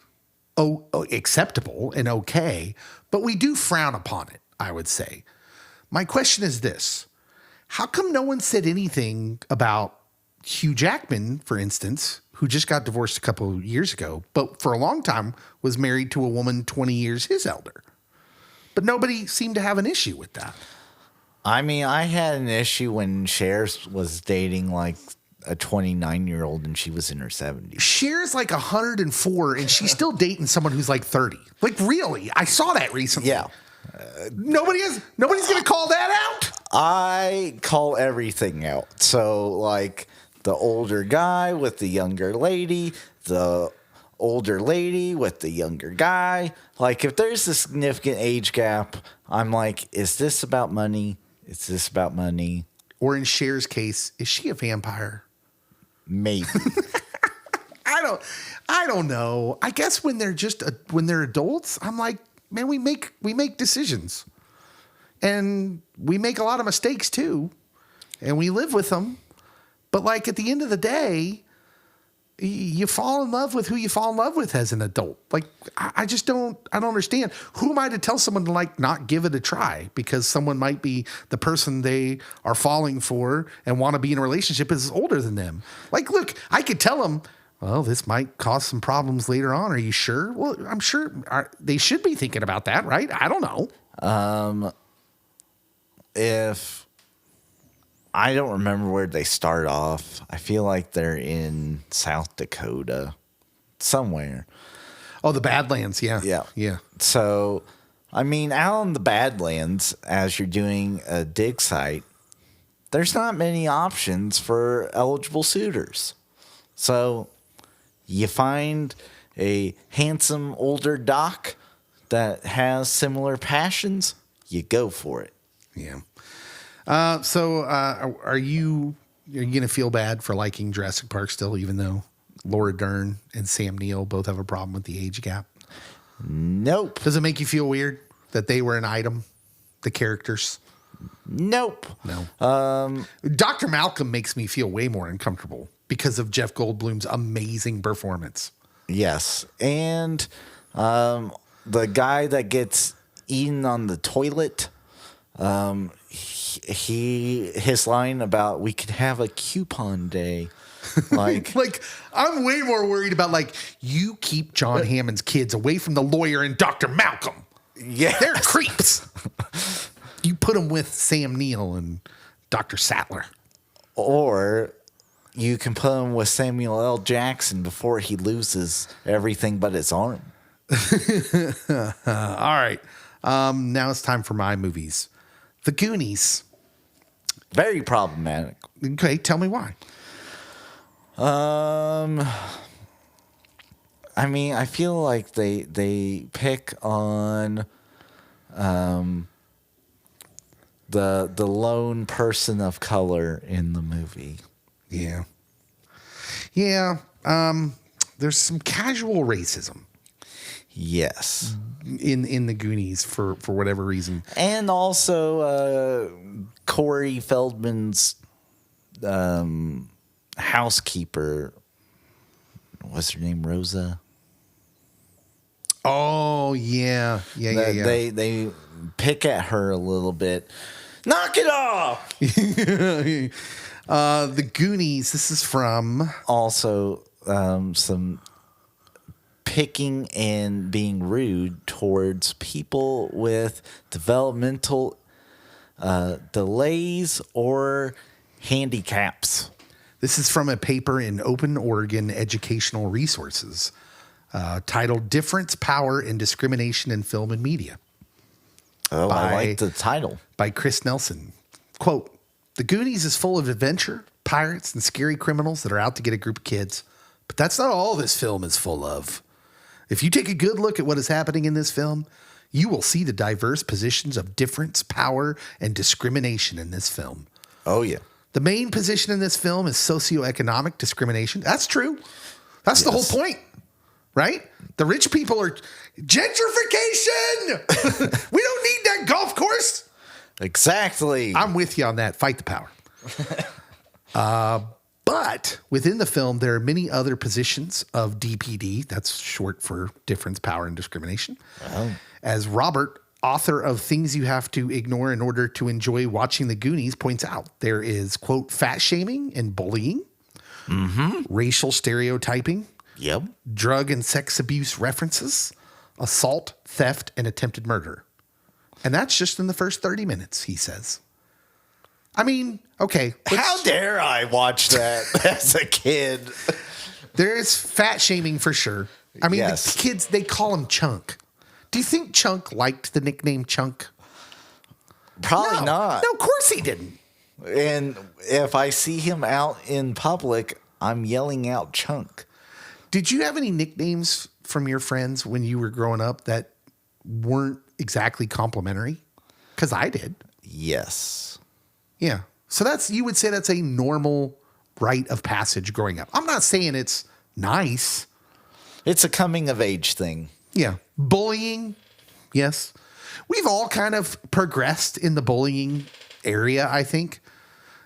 acceptable and okay, but we do frown upon it, I would say. My question is this. How come no one said anything about Hugh Jackman, for instance, who just got divorced a couple of years ago, but for a long time was married to a woman 20 years his elder? But nobody seemed to have an issue with that. I mean, I had an issue when Cher was dating like a 29-year-old and she was in her 70s. Cher's like 104 and she's still dating someone who's like 30. Like, really? I saw that recently. Yeah. Nobody's going to call that out. I call everything out. So, like, the older guy with the younger lady, the older lady with the younger guy. Like, if there's a significant age gap, I'm like, is this about money? Is this about money? Or in Cher's case, is she a vampire? Maybe. I don't know. I guess when they're adults, I'm like, man, we make decisions. And we make a lot of mistakes too. And we live with them. But like at the end of the day, you fall in love with who you fall in love with as an adult. Like, I don't understand. Who am I to tell someone to like not give it a try because someone might be the person they are falling for and want to be in a relationship is older than them. Like, look, I could tell them, well, this might cause some problems later on. Are you sure? Well, I'm sure they should be thinking about that, right? I don't know. If I don't remember where they start off. I feel like they're in South Dakota somewhere. Oh, the Badlands. Yeah. Yeah. Yeah. So, I mean, out in the Badlands, as you're doing a dig site, there's not many options for eligible suitors. So, you find a handsome older doc that has similar passions, you go for it. Yeah. So are you going to feel bad for liking Jurassic Park still, even though Laura Dern and Sam Neill both have a problem with the age gap? Nope. Does it make you feel weird that they were an item, the characters? Nope. No. Dr. Malcolm makes me feel way more uncomfortable because of Jeff Goldblum's amazing performance. Yes. And the guy that gets eaten on the toilet, his line about we could have a coupon day. Like, I'm way more worried about you keep John Hammond's kids away from the lawyer and Dr. Malcolm. Yeah, they're creeps. You put them with Sam Neill and Dr. Sattler. Or you can put him with Samuel L. Jackson before he loses everything but his arm. All right. Now it's time for my movies. The Goonies. Very problematic. Okay, tell me why. I mean, I feel like they pick on the lone person of color in the movie. Yeah. Yeah. There's some casual racism. Yes. In the Goonies for whatever reason. And also Corey Feldman's housekeeper, what's her name, Rosa? Oh, yeah. Yeah. They pick at her a little bit. Knock it off! The Goonies, this is from... Also, some picking and being rude towards people with developmental delays or handicaps. This is from a paper in Open Oregon Educational Resources titled Difference, Power, and Discrimination in Film and Media. Oh, I like the title. By Chris Nelson. Quote, "The Goonies is full of adventure, pirates, and scary criminals that are out to get a group of kids. But that's not all this film is full of. If you take a good look at what is happening in this film, you will see the diverse positions of difference, power, and discrimination in this film. Oh, yeah. The main position in this film is socioeconomic discrimination." That's true. That's the whole point, right? The rich people are gentrification. We don't need that golf course. Exactly. I'm with you on that. Fight the power. But within the film, there are many other positions of DPD. That's short for difference, power, and discrimination. Wow. As Robert, author of Things You Have to Ignore in Order to Enjoy Watching the Goonies, points out, there is, quote, fat shaming and bullying, racial stereotyping, yep, drug and sex abuse references, assault, theft, and attempted murder. And that's just in the first 30 minutes, he says. I mean, okay. How dare I watch that as a kid? There is fat shaming for sure. I mean, Yes. the kids, they call him Chunk. Do you think Chunk liked the nickname Chunk? Probably No. not. No, of course he didn't. And if I see him out in public, I'm yelling out Chunk. Did you have any nicknames from your friends when you were growing up that weren't exactly complimentary? Because I did. Yes. Yeah. So you would say that's a normal rite of passage growing up. I'm not saying it's nice. It's a coming of age thing. Yeah. Bullying. Yes. We've all kind of progressed in the bullying area, I think.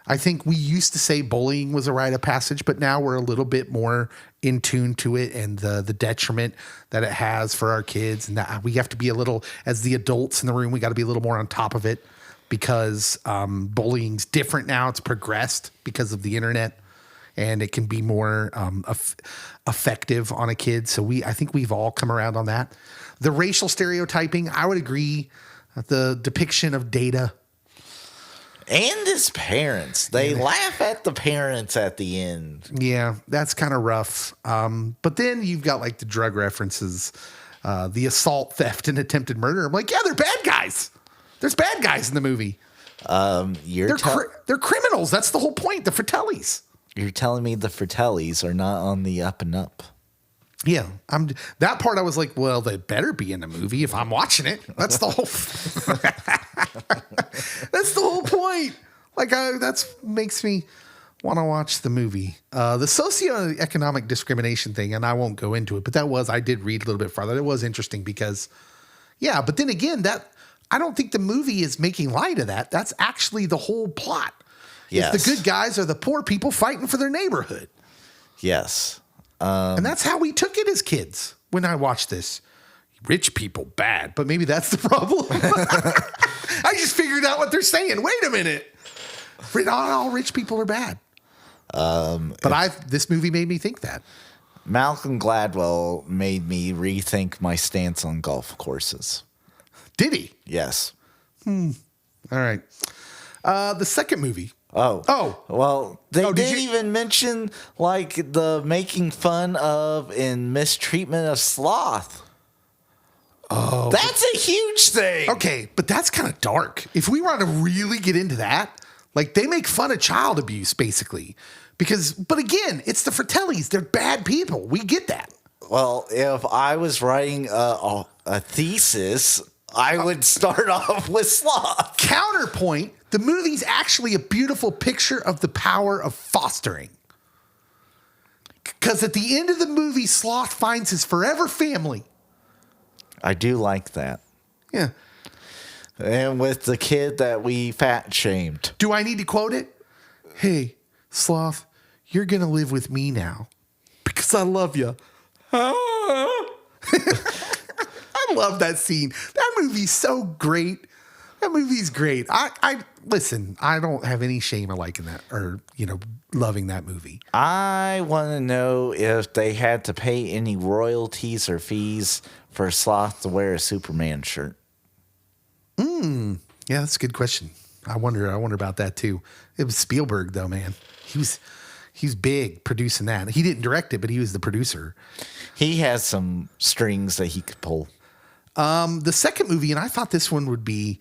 I think we used to say bullying was a rite of passage, but now we're a little bit more in tune to it and the detriment that it has for our kids. And that we have to be a little, as the adults in the room, we got to be a little more on top of it because bullying's different now. It's progressed because of the internet and it can be more effective on a kid. So I think we've all come around on that. The racial stereotyping, I would agree. The depiction of Data. And his parents. They laugh at the parents at the end. Yeah, that's kind of rough. But then you've got like the drug references, the assault, theft, and attempted murder. I'm like, yeah, they're bad guys. There's bad guys in the movie. They're criminals. That's the whole point. The Fratellis. You're telling me the Fratellis are not on the up and up. Yeah, that part I was like, well, they better be in the movie if I'm watching it. That's the whole that's the whole point. Like that makes me want to watch the movie. The socioeconomic discrimination thing, and I won't go into it, but I did read a little bit farther. It was interesting because, yeah, but then again, I don't think the movie is making light of that. That's actually the whole plot. Yes. It's the good guys are the poor people fighting for their neighborhood. Yes. And that's how we took it as kids when I watched this. Rich people, bad. But maybe that's the problem. I just figured out what they're saying. Wait a minute. Not all rich people are bad. But this movie made me think that. Malcolm Gladwell made me rethink my stance on golf courses. Did he? Yes. All right. The second movie. Oh. Well, they did didn't even mention like the making fun of and mistreatment of sloth. Oh. That's a huge thing. Okay, but that's kind of dark. If we want to really get into that, like they make fun of child abuse basically. But again, it's the Fratellis. They're bad people. We get that. Well, if I was writing a thesis, I would start off with sloth. Counterpoint, the movie's actually a beautiful picture of the power of fostering. Because at the end of the movie, Sloth finds his forever family. I do like that. Yeah. And with the kid that we fat shamed. Do I need to quote it? Hey, Sloth, you're going to live with me now because I love you. I love that scene. That movie's so great. That movie's great. I listen, I don't have any shame of liking that or, loving that movie. I want to know if they had to pay any royalties or fees for Sloth to wear a Superman shirt. Yeah, that's a good question. I wonder about that too. It was Spielberg though, man. He's big producing that. He didn't direct it, but he was the producer. He has some strings that he could pull. The second movie, and I thought this one would be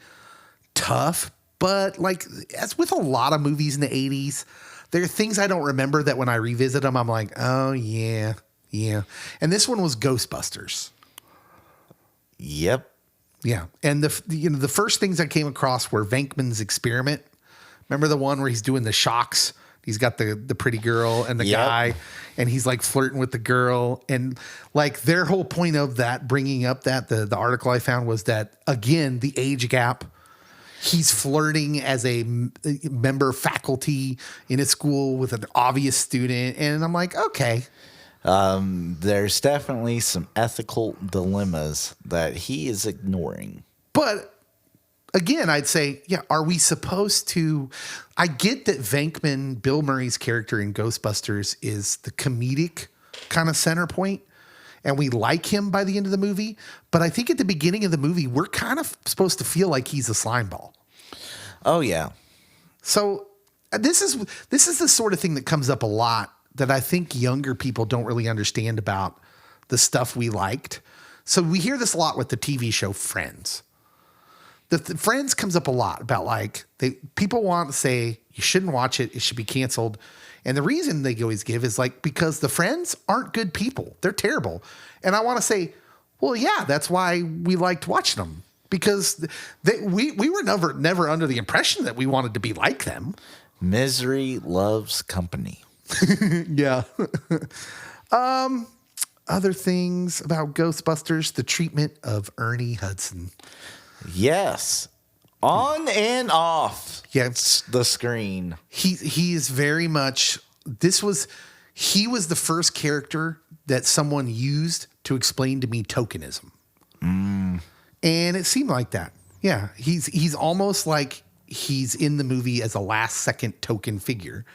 tough, but like as with a lot of movies in the 80s, there are things I don't remember that when I revisit them, I'm like, oh yeah. And this one was Ghostbusters. Yep. Yeah. And the first things I came across were Venkman's Experiment. Remember the one where he's doing the shocks? He's got the pretty girl and the guy, and he's like flirting with the girl. And like their whole point of that, bringing up that the article I found was that, again, the age gap. He's flirting as a member faculty in a school with an obvious student. And I'm like, okay. There's definitely some ethical dilemmas that he is ignoring. But again, I'd say, yeah, are we supposed to? I get that Venkman, Bill Murray's character in Ghostbusters, is the comedic kind of center point, and we like him by the end of the movie. But I think at the beginning of the movie, we're kind of supposed to feel like he's a slime ball. Oh, yeah. So this is the sort of thing that comes up a lot that I think younger people don't really understand about the stuff we liked. So we hear this a lot with the TV show Friends. The Friends comes up a lot about like people want to say you shouldn't watch it. It should be canceled. And the reason they always give is like, because the Friends aren't good people. They're terrible. And I want to say, well, yeah, that's why we liked watching them, because we were never under the impression that we wanted to be like them. Misery loves company. Yeah. Other things about Ghostbusters, the treatment of Ernie Hudson. Yes. On and off the screen. He is very much, he was the first character that someone used to explain to me tokenism. And it seemed like that. Yeah. He's almost like he's in the movie as a last second token figure.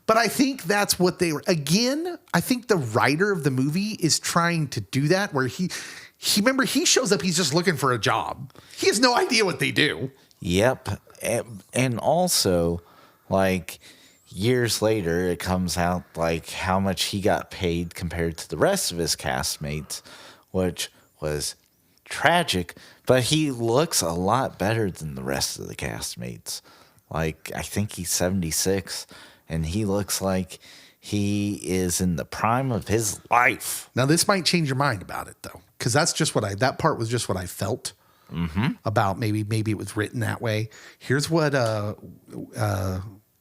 But I think that's what they were. Again, I think the writer of the movie is trying to do that, where he remember, he shows up, he's just looking for a job. He has no idea what they do. Yep. And also, like, years later, it comes out, like, how much he got paid compared to the rest of his castmates, which was tragic. But he looks a lot better than the rest of the castmates. Like, I think he's 76. And he looks like he is in the prime of his life. Now, this might change your mind about it, though, because that's just that part was just what I felt about. Maybe it was written that way. Here's what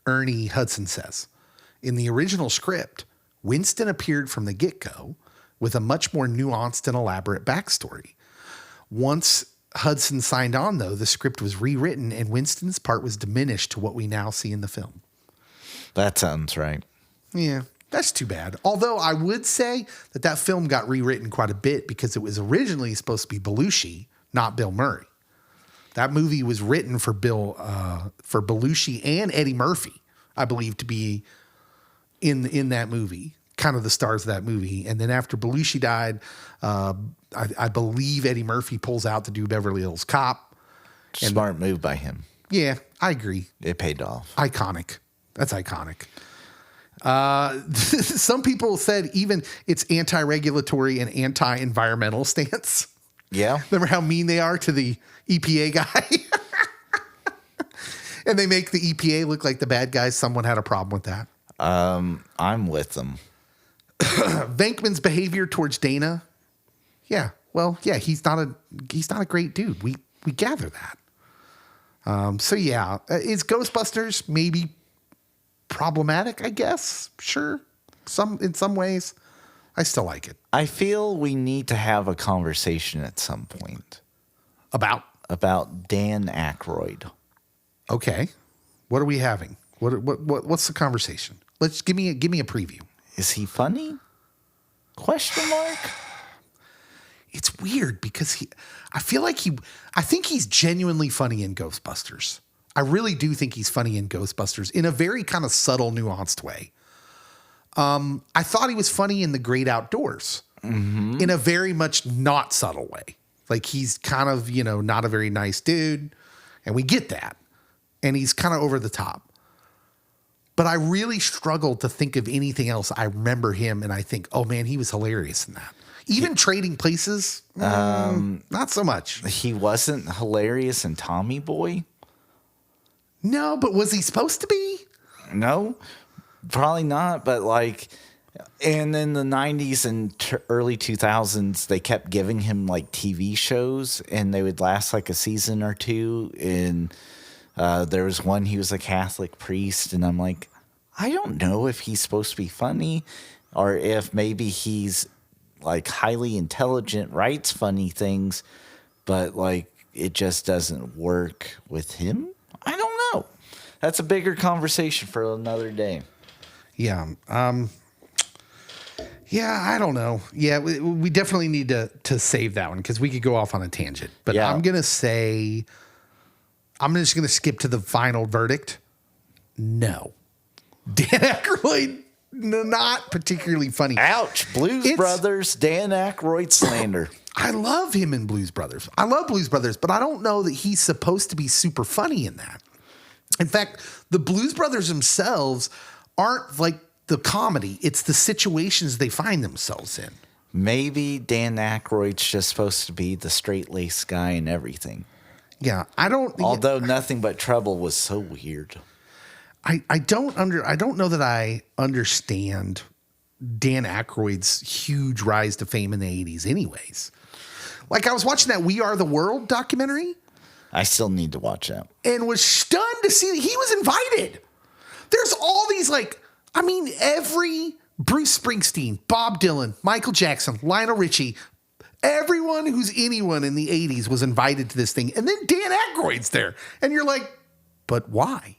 Ernie Hudson says. In the original script, Winston appeared from the get-go with a much more nuanced and elaborate backstory. Once Hudson signed on, though, the script was rewritten and Winston's part was diminished to what we now see in the film. That sounds right. Yeah, that's too bad. Although I would say that film got rewritten quite a bit because it was originally supposed to be Belushi, not Bill Murray. That movie was written for Belushi and Eddie Murphy, I believe, to be in that movie, kind of the stars of that movie. And then after Belushi died, I believe Eddie Murphy pulls out to do Beverly Hills Cop. Smart move by him. Yeah, I agree. It paid off. Iconic. That's iconic. Some people said even it's anti-regulatory and anti-environmental stance. Yeah. Remember how mean they are to the EPA guy? And they make the EPA look like the bad guys. Someone had a problem with that. I'm with them. Venkman's behavior towards Dana. Yeah. Well, yeah, he's not a great dude. We gather that. So yeah, is Ghostbusters maybe problematic, I guess? Sure. In some ways. I still like it. I feel we need to have a conversation at some point. About Dan Aykroyd. Okay. What are we having? What's the conversation? Let's give me a preview. Is he funny? Question mark? It's weird because I think he's genuinely funny in Ghostbusters. I really do think he's funny in Ghostbusters in a very kind of subtle, nuanced way. I thought he was funny in The Great Outdoors in a very much not subtle way. Like he's kind of, not a very nice dude, and we get that. And he's kind of over the top. But I really struggled to think of anything else. I remember him and I think, oh man, he was hilarious in that. Even Trading Places, not so much. He wasn't hilarious in Tommy Boy? No, but was he supposed to be? No, probably not. But like, and in the 90s and early 2000s, they kept giving him like TV shows and they would last like a season or two. And there was one, he was a Catholic priest. And I'm like, I don't know if he's supposed to be funny or if maybe he's like highly intelligent, writes funny things, but like it just doesn't work with him. I don't know. That's a bigger conversation for another day. Yeah. Yeah, I don't know. Yeah, we definitely need to save that one because we could go off on a tangent. But yeah. I'm just going to skip to the final verdict. No. Dan Aykroyd, not particularly funny. Ouch. Blues Brothers, Dan Aykroyd slander. I love him in Blues Brothers. I love Blues Brothers, but I don't know that he's supposed to be super funny in that. In fact, the Blues Brothers themselves aren't like the comedy. It's the situations they find themselves in. Maybe Dan Aykroyd's just supposed to be the straight-laced guy and everything. Yeah, I don't. Although Nothing But Trouble was so weird. I don't know that I understand Dan Aykroyd's huge rise to fame in the 80s anyways. Like I was watching that We Are the World documentary. I still need to watch that. And was stunned to see that he was invited. There's all these every Bruce Springsteen, Bob Dylan, Michael Jackson, Lionel Richie, everyone who's anyone in the 80s was invited to this thing. And then Dan Aykroyd's there. And you're like, but why?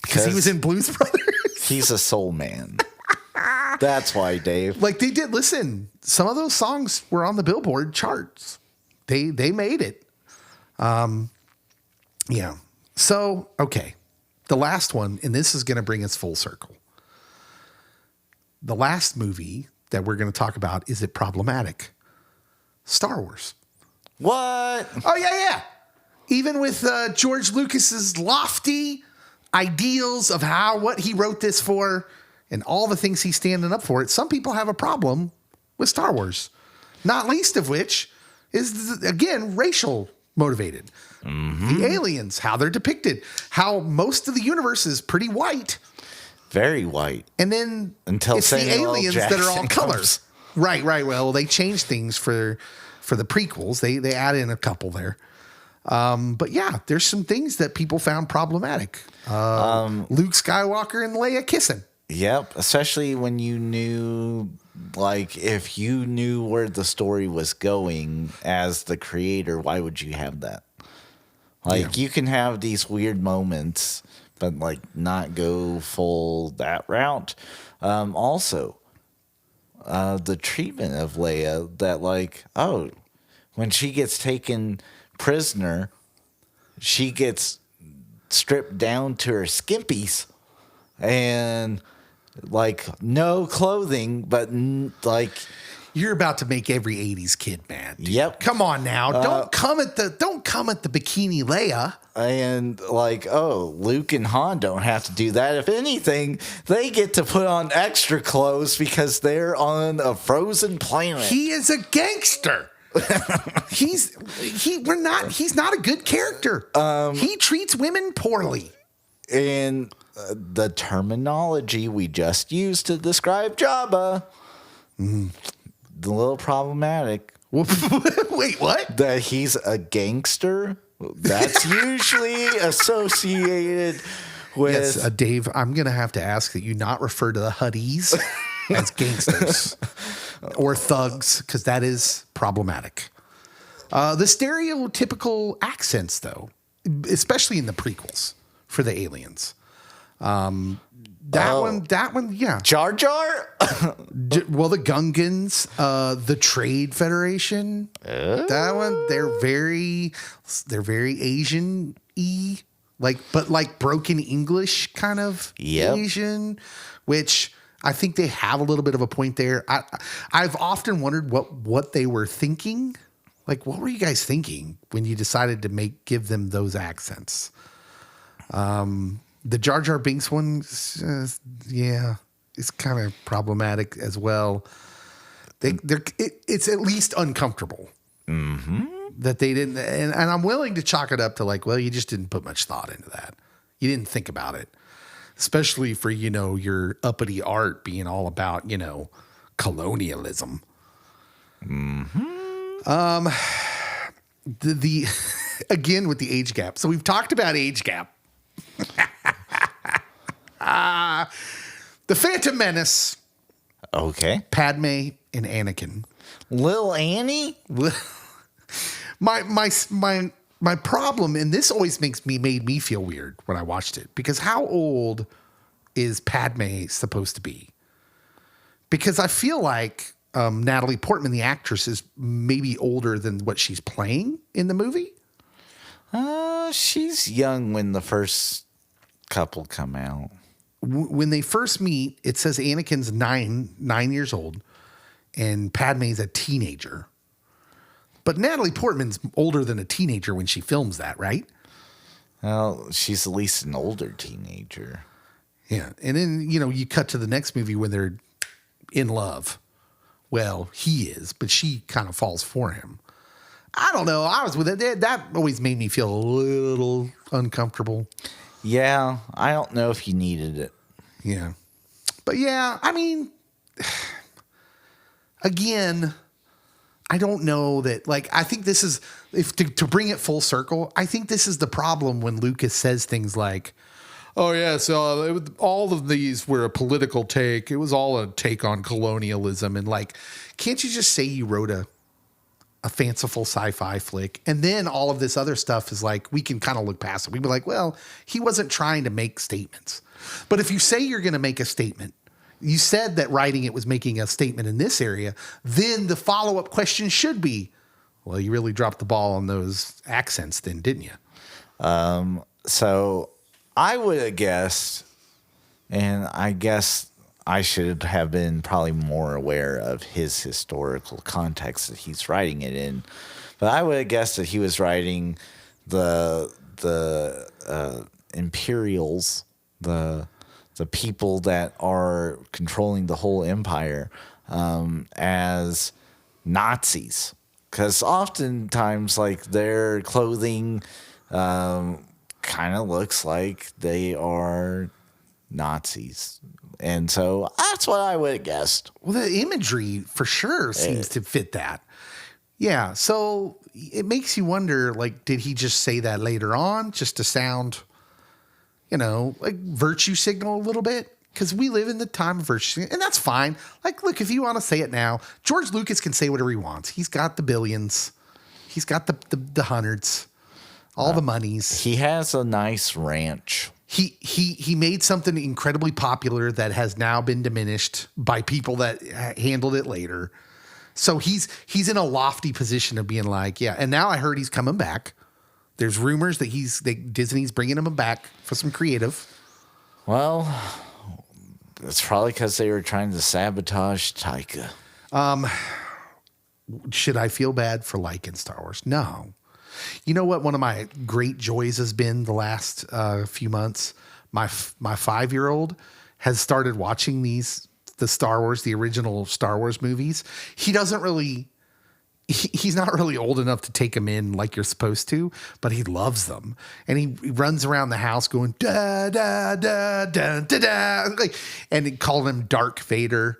Because he was in Blues Brothers. He's a soul man. That's why, Dave. Like they did. Listen, some of those songs were on the Billboard charts. They made it. Yeah. So, okay. The last one, and this is going to bring us full circle. The last movie that we're going to talk about, is it problematic? Star Wars. What? Oh, yeah. Even with George Lucas's lofty ideals of what he wrote this for and all the things he's standing up for it, some people have a problem with Star Wars. Not least of which is, again, racial motivated. Mm-hmm. The aliens, how they're depicted, how most of the universe is pretty white. Very white. And then until it's the aliens that are all colors. Right. Well, they changed things for the prequels. They add in a couple there. But yeah, there's some things that people found problematic. Luke Skywalker and Leia kissing. Yep. Especially when you knew, if you knew where the story was going as the creator, why would you have that? You can have these weird moments, but not go full that route. Also, the treatment of Leia that when she gets taken prisoner, she gets stripped down to her skimpies and no clothing, but you're about to make every 80s kid mad. Dude. Yep. Come on now. Don't come at the bikini Leia. And Luke and Han don't have to do that. If anything, they get to put on extra clothes because they're on a frozen planet. He is a gangster. He's not a good character. He treats women poorly. And the terminology we just used to describe Jabba, a little problematic. Wait, what? That he's a gangster. That's usually associated with... Yes, Dave, I'm going to have to ask that you not refer to the Huddies as gangsters or thugs, because that is problematic. The stereotypical accents, though, especially in the prequels for the aliens. That one, yeah. Jar Jar? Well, the Gungans, the Trade Federation. That one, they're very Asian-y, but broken English kind of Asian, which I think they have a little bit of a point there. I've often wondered what they were thinking. What were you guys thinking when you decided to give them those accents? The Jar Jar Binks one, it's kind of problematic as well. It's at least uncomfortable that they didn't, and I'm willing to chalk it up to you just didn't put much thought into that. You didn't think about it, especially for your uppity art being all about colonialism. The again with the age gap. So we've talked about age gap. The Phantom Menace. Okay. Padme and Anakin. Lil Annie? My problem, and this always made me feel weird when I watched it, because how old is Padme supposed to be? Because I feel like Natalie Portman, the actress, is maybe older than what she's playing in the movie. She's young when the first couple come out. When they first meet, it says Anakin's 9 years old and Padme's a teenager. But Natalie Portman's older than a teenager when she films that, right? Well, she's at least an older teenager. Yeah. And then, you cut to the next movie when they're in love. Well, he is, but she kind of falls for him. I don't know. I was with it. That always made me feel a little uncomfortable. Yeah, I don't know if you needed it. Yeah. But yeah, I mean, again, I don't know that, I think this is, if to bring it full circle, I think this is the problem when Lucas says things like, oh, yeah, so all of these were a political take. It was all a take on colonialism. And can't you just say you wrote a fanciful sci-fi flick? And then all of this other stuff is we can kind of look past it. We'd be like, well, he wasn't trying to make statements. But if you say you're going to make a statement, you said that writing it was making a statement in this area, then the follow-up question should be, well, you really dropped the ball on those accents then, didn't you? So I would have guessed, and I guess I should have been probably more aware of his historical context that he's writing it in, but I would have guessed that he was writing the Imperials, the people that are controlling the whole empire, as Nazis, because oftentimes their clothing kind of looks like they are Nazis. And so that's what I would have guessed. Well, the imagery for sure seems to fit that. Yeah. So it makes you wonder, did he just say that later on just to sound, virtue signal a little bit? Because we live in the time of virtue, and that's fine. Look, if you want to say it now, George Lucas can say whatever he wants. He's got the billions. He's got the hundreds, all the monies. He has a nice ranch. He made something incredibly popular that has now been diminished by people that handled it later. So he's in a lofty position of being yeah. And now I heard he's coming back. There's rumors that Disney's bringing him back for some creative. Well, it's probably because they were trying to sabotage Taika. Should I feel bad for liking Star Wars? No. You know what? One of my great joys has been the last few months. My 5-year-old has started watching the original Star Wars movies. He doesn't really, he's not really old enough to take them in like you're supposed to, but he loves them. And he runs around the house going, da, da, da, da, da, da, and he called him Dark Vader.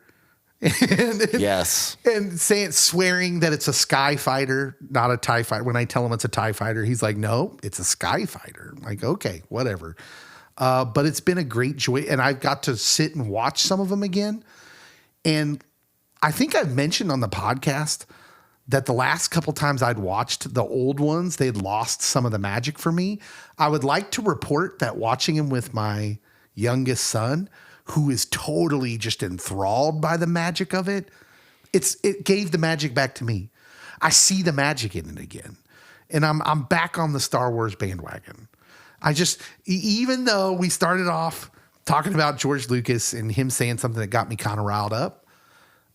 Yes. And swearing that it's a sky fighter, not a TIE fighter. When I tell him it's a TIE fighter, he's like, no, it's a sky fighter. I'm like, okay, whatever. But it's been a great joy. And I've got to sit and watch some of them again. And I think I've mentioned on the podcast that the last couple times I'd watched the old ones, they'd lost some of the magic for me. I would like to report that watching them with my youngest son, who is totally just enthralled by the magic of it, it gave the magic back to me. I see the magic in it again. And I'm back on the Star Wars bandwagon. Even though we started off talking about George Lucas and him saying something that got me kind of riled up,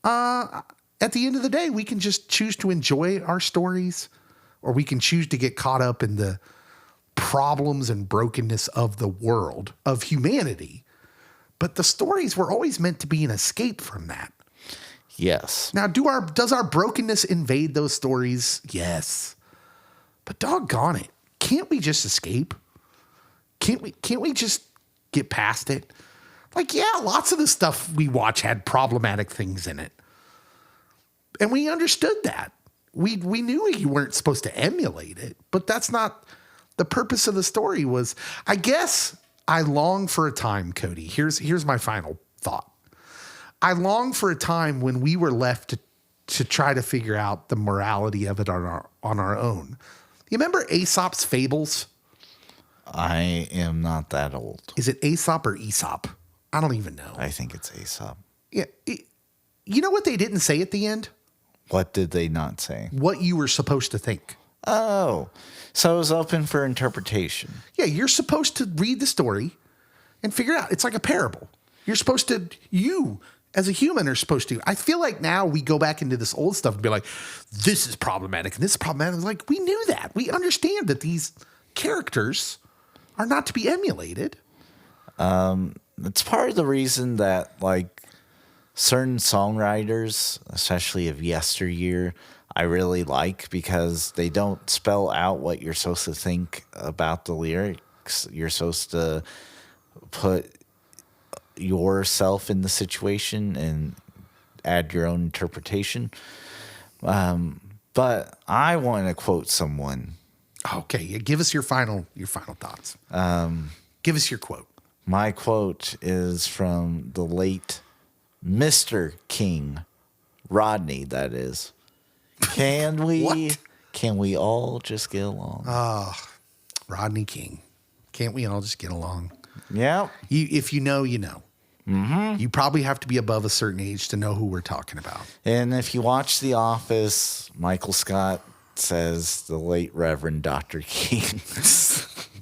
at the end of the day, we can just choose to enjoy our stories, or we can choose to get caught up in the problems and brokenness of the world, of humanity. But the stories were always meant to be an escape from that. Yes. Now, does our brokenness invade those stories? Yes. But doggone it, can't we just escape? Can't we just get past it? Yeah, lots of the stuff we watch had problematic things in it. And we understood that. We knew you weren't supposed to emulate it, but that's not the purpose of the story. Was, I guess, I long for a time, Cody. Here's my final thought. I long for a time when we were left to try to figure out the morality of it on our own. You remember Aesop's fables? I am not that old. Is it Aesop or Aesop? I don't even know. I think it's Aesop. Yeah. You know what they didn't say at the end? What did they not say? What you were supposed to think. Oh, so it was open for interpretation. Yeah, you're supposed to read the story and figure it out. It's like a parable. You as a human are supposed to. I feel like now we go back into this old stuff and be like, this is problematic and this is problematic. We knew that. We understand that these characters are not to be emulated. It's part of the reason that like certain songwriters, especially of yesteryear, I really like because they don't spell out what you're supposed to think about the lyrics. You're supposed to put yourself in the situation and add your own interpretation. But I want to quote someone. Okay, give us your final thoughts. Give us your quote. My quote is from the late Mr. King, Rodney, that is. Can we all just get along? Rodney King. Can't we all just get along? Yeah. If you know, you know. Mm-hmm. You probably have to be above a certain age to know who we're talking about. And if you watch The Office, Michael Scott says the late Reverend Dr. King.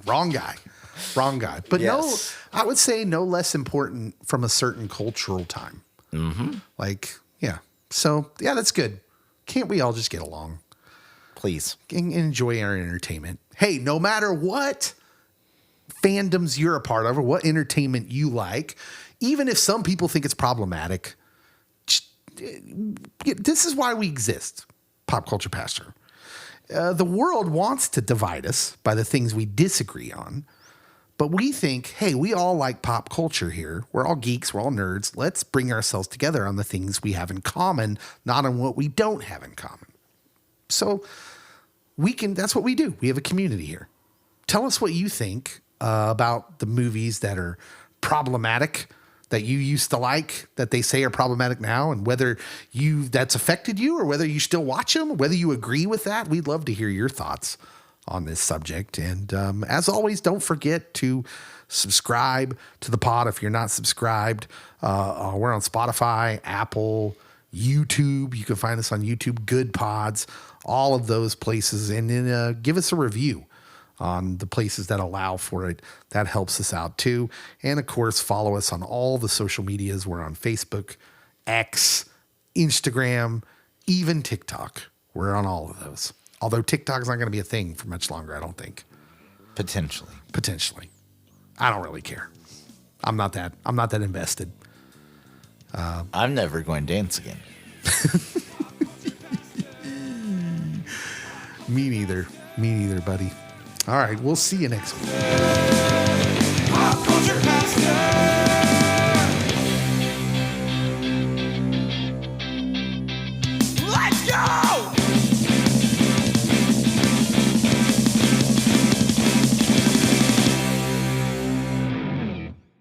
Wrong guy. But yes. No, I would say no less important from a certain cultural time. Mm-hmm. Like, yeah. So, yeah, that's good. Can't we all just get along? Please. And enjoy our entertainment. Hey, no matter what fandoms you're a part of or what entertainment you like, even if some people think it's problematic, this is why we exist, Pop Culture Pastor. The world wants to divide us by the things we disagree on, but we think, hey, we all like pop culture here. We're all geeks. We're all nerds. Let's bring ourselves together on the things we have in common, not on what we don't have in common. So that's what we do. We have a community here. Tell us what you think about the movies that are problematic, that you used to like, that they say are problematic now, and whether that's affected you or whether you still watch them, whether you agree with that. We'd love to hear your thoughts on this subject. And as always, don't forget to subscribe to the pod if you're not subscribed. We're on Spotify, Apple, YouTube. You can find us on YouTube, Good Pods, all of those places. And then give us a review on the places that allow for it. That helps us out too. And of course, follow us on all the social medias. We're on Facebook, X, Instagram, even TikTok. We're on all of those. Although TikTok's not going to be a thing for much longer, I don't think. Potentially. I don't really care. I'm not that invested. I'm never going to dance again. Me neither, buddy. All right, we'll see you next week. Pop Culture Pastor.